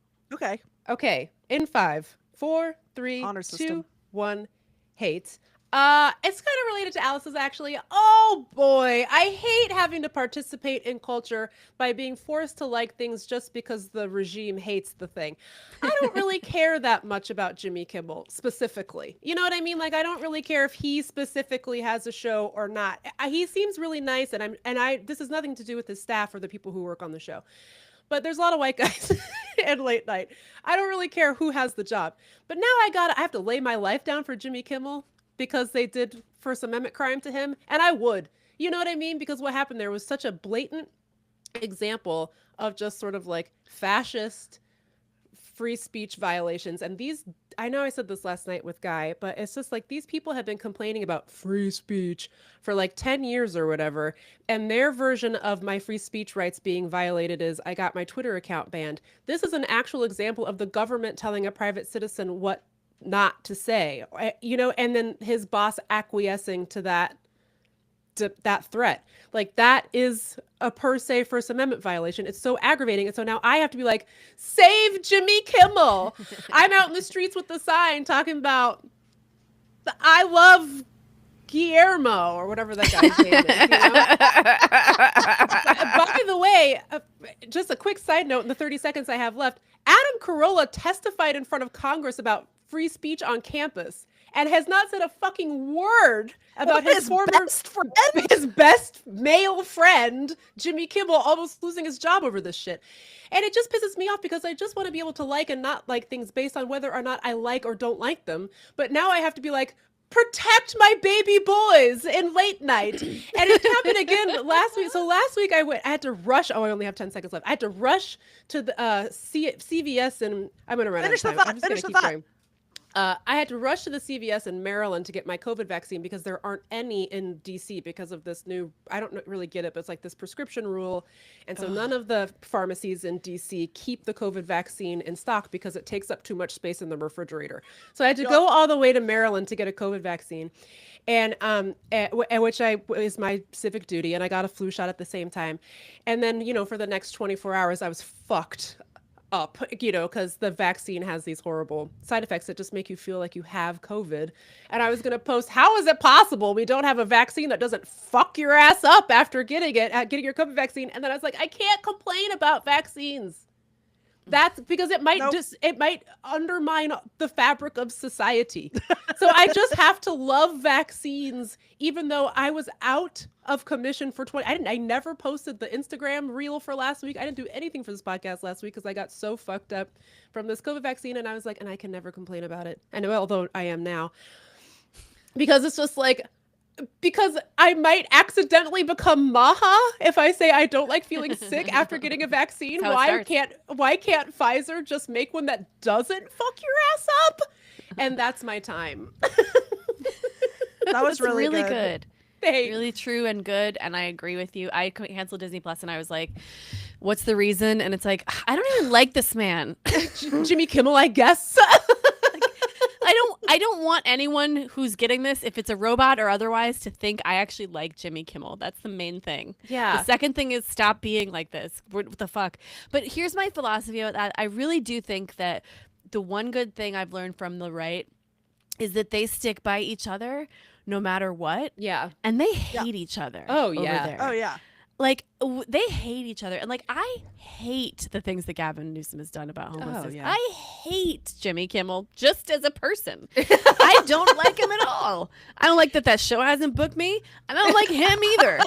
Okay. In 5, 4, 3, 2, 1. Hate. It's kind of related to Alice's actually. Oh boy, I hate having to participate in culture by being forced to like things just because the regime hates the thing. I don't really care that much about Jimmy Kimmel specifically. You know what I mean? Like I don't really care if he specifically has a show or not. He seems really nice, and this has nothing to do with his staff or the people who work on the show. But there's a lot of white guys and late night. I don't really care who has the job. But now I have to lay my life down for Jimmy Kimmel because they did First Amendment crime to him. And I would. You know what I mean? Because what happened there was such a blatant example of just sort of like fascist free speech violations. And these, I know I said this last night with Guy, but it's just like these people have been complaining about free speech for like 10 years or whatever. And their version of my free speech rights being violated is I got my Twitter account banned. This is an actual example of the government telling a private citizen what not to say, you know, and then his boss acquiescing to that that threat. Like, that is a per se First Amendment violation. It's so aggravating. And so now I have to be like, save Jimmy Kimmel. I'm out in the streets with the sign talking about I love Guillermo or whatever that guy's name is. By the way, just a quick side note in the 30 seconds I have left, Adam Carolla testified in front of Congress about free speech on campus and has not said a fucking word about his best male friend, Jimmy Kimmel, almost losing his job over this shit. And it just pisses me off because I just want to be able to like and not like things based on whether or not I like or don't like them. But now I have to be like, protect my baby boys in late night. And it happened again last week. So last week I had to rush. Oh, I only have 10 seconds left. I had to rush to the CVS, and I'm going to run out of time. I'm just going to keep going. I had to rush to the CVS in Maryland to get my COVID vaccine because there aren't any in DC because of this new, I don't really get it, but it's like this prescription rule. And so none of the pharmacies in DC keep the COVID vaccine in stock because it takes up too much space in the refrigerator. So I had to go all the way to Maryland to get a COVID vaccine. And which is my civic duty, and I got a flu shot at the same time. And then, for the next 24 hours, I was fucked up, because the vaccine has these horrible side effects that just make you feel like you have COVID. And I was going to post, how is it possible we don't have a vaccine that doesn't fuck your ass up after getting your COVID vaccine? And then I was like, I can't complain about vaccines. That's because it might it might undermine the fabric of society. So I just have to love vaccines, even though I was out of commission for 20. I never posted the Instagram reel for last week. I didn't do anything for this podcast last week because I got so fucked up from this COVID vaccine. And I was like, and I can never complain about it. And although I am now, because it's just like, because I might accidentally become Maha if I say I don't like feeling sick after getting a vaccine. Why can't Pfizer just make one that doesn't fuck your ass up? And that's my time. That was really good. Thanks. Really true and good. And I agree with you. I canceled Disney Plus and I was like, what's the reason? And it's like, I don't even like this man. Jimmy Kimmel, I guess. I don't want anyone who's getting this, if it's a robot or otherwise, to think I actually like Jimmy Kimmel. That's the main thing. Yeah. The second thing is stop being like this. What the fuck? But here's my philosophy about that. I really do think that the one good thing I've learned from the right is that they stick by each other no matter what. Yeah. And they hate each other. Oh, over yeah. there. Oh, yeah. Like, they hate each other. And, like, I hate the things that Gavin Newsom has done about homelessness. Oh, yeah. I hate Jimmy Kimmel just as a person. I don't like him at all. I don't like that show hasn't booked me. I don't like him either.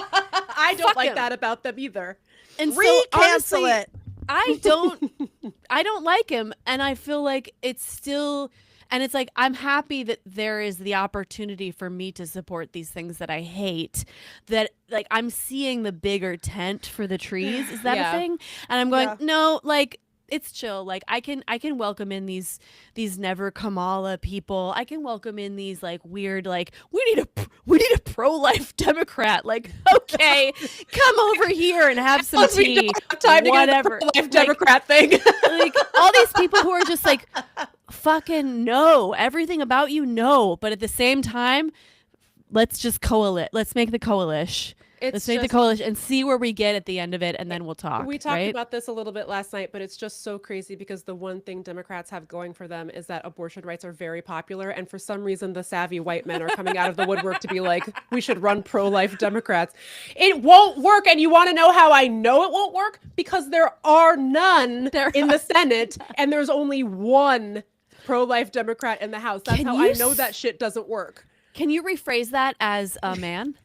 I don't like that about them either. And so, Re-cancel honestly, it. I don't like him. And I feel like it's still... And it's like, I'm happy that there is the opportunity for me to support these things that I hate, that like I'm seeing the bigger tent for the trees. Is that a thing? And I'm going, no, like it's chill. Like I can welcome in these never Kamala people. I can welcome in these like weird, like we need a pro-life Democrat. Like, okay, come over here and have some tea. We don't have time to get a pro-life Democrat thing. Like all these people who are just like, fucking no, everything about you, no. But at the same time, let's just coalesce. Let's make the coalition. Let's make the coalition and see where we get at the end of it, and then we'll talk. We talked about this a little bit last night, but it's just so crazy because the one thing Democrats have going for them is that abortion rights are very popular, and for some reason the savvy white men are coming out of the woodwork to be like, we should run pro-life Democrats. It won't work, and you want to know how I know it won't work? Because there are none in the Senate, and there's only one pro-life Democrat in the House. That's how I know that shit doesn't work. Can you rephrase that as a man?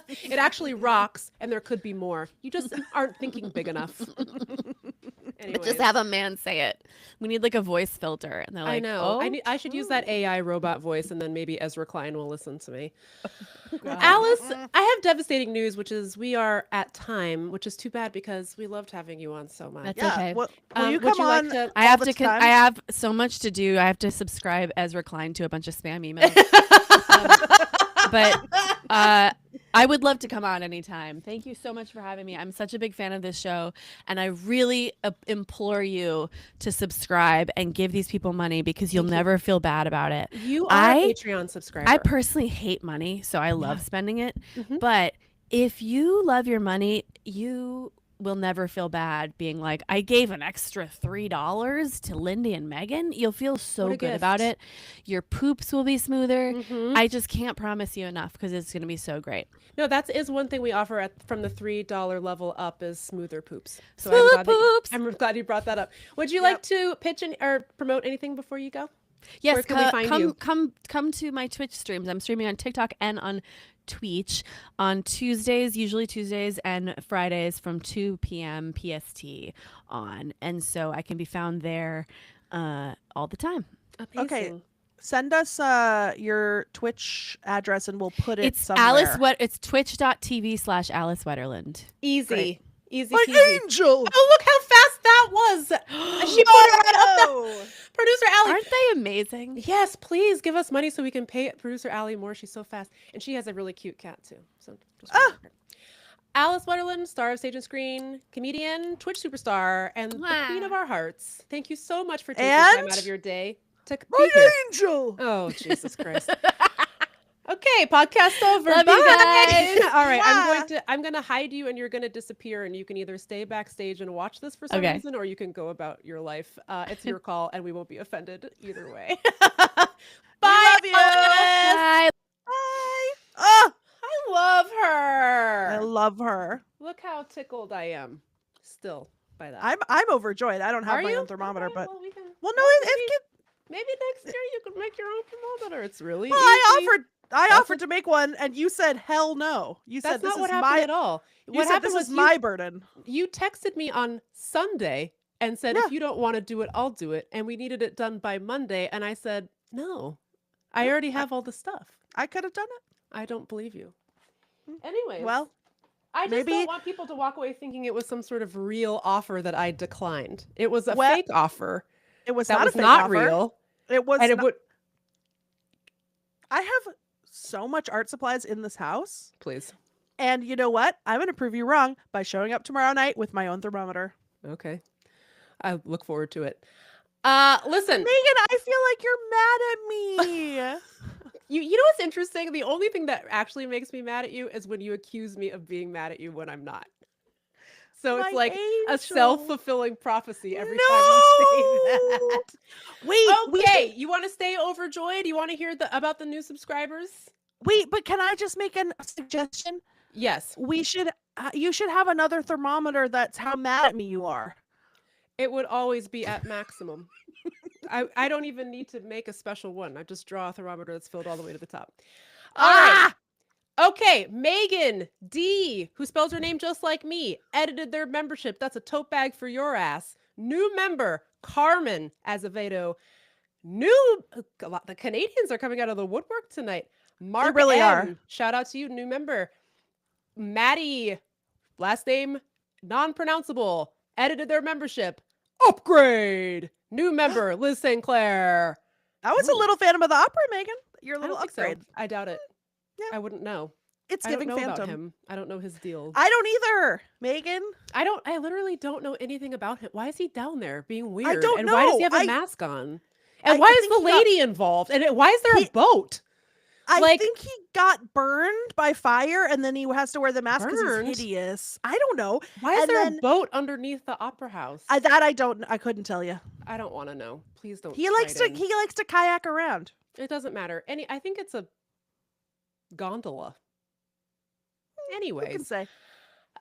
It actually rocks, and there could be more. You just aren't thinking big enough. Just have a man say it. We need like a voice filter, and they're like, I know. Oh? I should use that AI robot voice, and then maybe Ezra Klein will listen to me. Alice, I have devastating news, which is we are at time, which is too bad because we loved having you on so much. That's okay. Will you come on? I have so much to do. I have to subscribe Ezra Klein to a bunch of spam emails. But I would love to come on anytime. Thank you so much for having me. I'm such a big fan of this show, and I really implore you to subscribe and give these people money because you'll Thank you. never feel bad about it. You are a Patreon subscriber. I personally hate money, so I love spending it. Mhm. But if you love your money, you will never feel bad being like, I gave an extra $3 to Lindy and Megan. You'll feel so What a good about gift. it. Your poops will be smoother. Mhm. I just can't promise you enough because it's going to be so great. No, that is one thing we offer from the $3 level up is smoother poops. So Smooth poops. I'm glad you brought that up. Would you like to pitch or promote anything before you go? Yes, Where can we find you? come to my Twitch streams. I'm streaming on TikTok and on Twitch on Tuesdays, usually Tuesdays and Fridays from 2 p.m. PST on. And so I can be found there all the time. Amazing. Okay. Send us your Twitch address and we'll put it It's somewhere. It's twitch.tv/Alice Wetterlund. Easy. Great. Easy My peasy. angel! Oh, look how fast that was. She put it right up there. Producer Allie. Aren't they amazing? Yes, please give us money so we can pay producer Allie more. She's so fast. And she has a really cute cat too. So just remember her. Alice Wetterlund, star of Stage and Screen, comedian, Twitch superstar, and the queen of our hearts. Thank you so much for taking time And out of your day to My be here. angel! Oh, Jesus Christ. Okay, podcast over. Love you Bye. guys. All right, Bye. I'm gonna hide you, and you're gonna disappear, and you can either stay backstage and watch this for some Okay. reason, or you can go about your life. It's your call, and we won't be offended either way. Bye. love you. Alice. Bye. Bye! Oh, I love her. I love her. Look how tickled I am. Still by that. I'm overjoyed. I don't have Are my you? own thermometer, Okay, but well, we can. well, no, Maybe next year you could make your own thermometer. It's really well, easy. I That's offered to make one, and you said hell no. You That's said this not what is happened my. at all. You What said happened this was is my burden. you texted me on Sunday and said, Yeah. if you don't want to do it, I'll do it. And we needed it done by Monday. And I said, no, I already have all the stuff. I could have done it. I don't believe you. Anyways, Well, I just maybe- don't want people to walk away thinking it was some sort of real offer that I declined. It was a Well, fake offer. it was That not was a fake not offer. real. It was. And it not- would, I have so much art supplies in this house, please. and you know what? I'm going to prove you wrong by showing up tomorrow night with my own thermometer. Okay. I look forward to it. Listen, Megan, I feel like you're mad at me. you know what's interesting? The only thing that actually makes me mad at you is when you accuse me of being mad at you when I'm not. So it's My like a angel. self-fulfilling prophecy every time you say that. Wait, Okay, you want to stay overjoyed? You want to hear about the new subscribers? wait, but can I just make a suggestion? Yes. You should have another thermometer that's how mad at me you are. It would always be at maximum. I don't even need to make a special one. I just draw a thermometer that's filled all the way to the top. All right. Okay, Megan D, who spells her name just like me, edited their membership. That's a tote bag for your ass. New member, Carmen Azevedo. The Canadians are coming out of the woodwork tonight. Mark really M, are. shout out to you, new member. Maddie, last name non-pronounceable, edited their membership. Upgrade, new member, Liz St. Clair. I was a little fan of the opera, Megan. Your I little don't think so. upgrade. I doubt it. Yeah. I wouldn't know. It's I don't giving know about Phantom. him. I don't know his deal. I don't either, Megan. I literally don't know anything about him. Why is he down there being weird? don't and why does he know. have a I- mask on? I And why is think the he got- lady involved? And why is there a boat? I think he got burned by fire, and then he has to wear the mask because Burned? he's hideous. I don't know. Why is And there then- a boat underneath the opera house? I couldn't tell you. I don't want to know. Please don't. He likes write to in. kayak around. It doesn't matter. I think it's a gondola. Who can Anyways, say?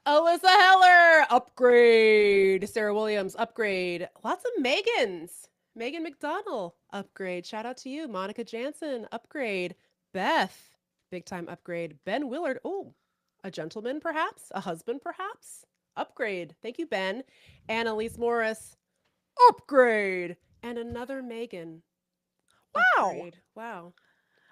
Alyssa Heller, upgrade. Sarah Williams, upgrade. Lots of Megans. Megan McDonald, upgrade. Shout out to you. Monica Jansen, upgrade. Beth, big time upgrade. Ben Willard, oh, a gentleman perhaps? A husband perhaps? Upgrade. Thank you, Ben. Annalise Morris, upgrade. And another Megan. Wow. Upgrade. Wow.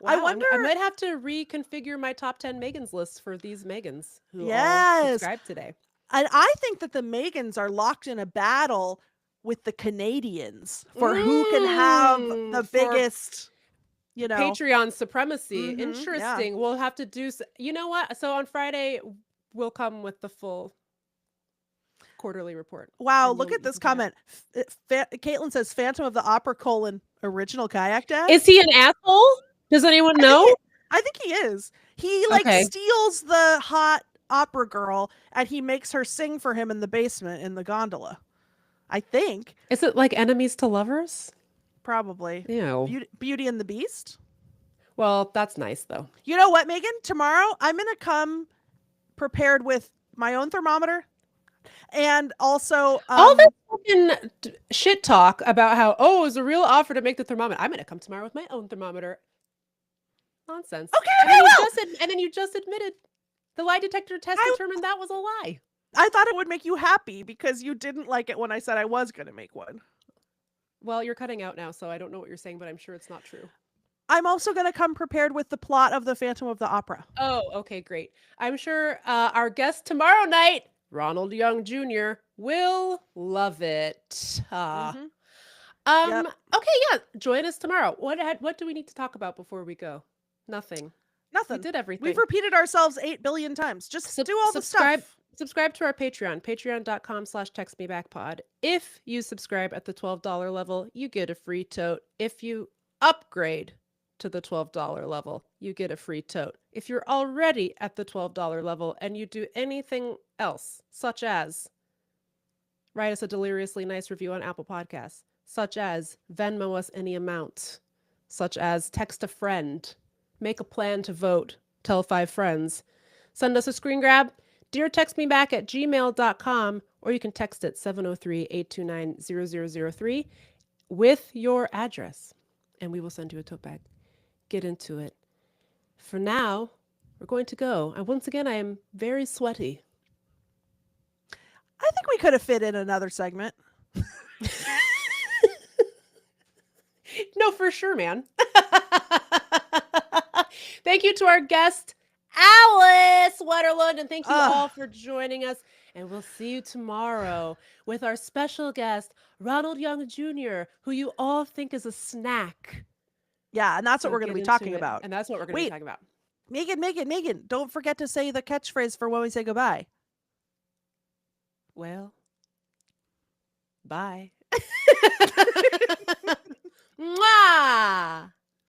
I Wow, I wonder- might have to reconfigure my top 10 Megans list for these Megans who all Yes. subscribed today. And I think that the Megans are locked in a battle with the Canadians for who can have the For- biggest. you know. Patreon supremacy. Mhm, yeah. Interesting. We'll have to do. You know what? So on Friday, we'll come with the full quarterly report. Wow, and look you at this can compare. comment. Caitlin says Phantom of the Opera : original kayak dad. Is he an asshole? Does anyone know? I think he is. He like Okay. steals the hot opera girl and he makes her sing for him in the basement in the gondola. I think. Is it like enemies to lovers? Probably. Ew. Beauty and the Beast. Well, that's nice though. You know what, Megan? Tomorrow I'm going to come prepared with my own thermometer and also All this fucking shit talk about how, it was a real offer to make the thermometer. I'm going to come tomorrow with my own thermometer. Nonsense. Okay, And then you just admitted the lie detector test determined that was a lie. I thought it would make you happy because you didn't like it when I said I was going to make one. Well, you're cutting out now, so I don't know what you're saying, but I'm sure it's not true. I'm also going to come prepared with the plot of the Phantom of the Opera. Oh, okay, great. I'm sure our guest tomorrow night, Ronald Young Jr., will love it. Yep. Okay, yeah. Join us tomorrow. What do we need to talk about before we go? Nothing. Nothing. We did everything. We've repeated ourselves 8 billion times. Just do all the stuff. Subscribe to our Patreon, patreon.com/textmebackpod. If you subscribe at the $12 level, you get a free tote. If you upgrade to the $12 level, you get a free tote. If you're already at the $12 level and you do anything else, such as write us a deliriously nice review on Apple Podcasts, such as Venmo us any amount, such as text a friend, make a plan to vote, tell 5 friends, send us a screen grab, deartextmeback@gmail.com, or you can text it 703-829-0003 with your address, and we will send you a tote bag. Get into it. For now, we're going to go. And once again, I am very sweaty. I think we could have fit in another segment. No, for sure, man. Thank you to our guest, Alice Wetterlund, and thank you all for joining us. And we'll see you tomorrow with our special guest, Ronald Young Jr., who you all think is a snack. Yeah, and that's what we're going to be talking about. And that's what we're going to be talking about. Megan, don't forget to say the catchphrase for when we say goodbye. Well, bye. Mwah!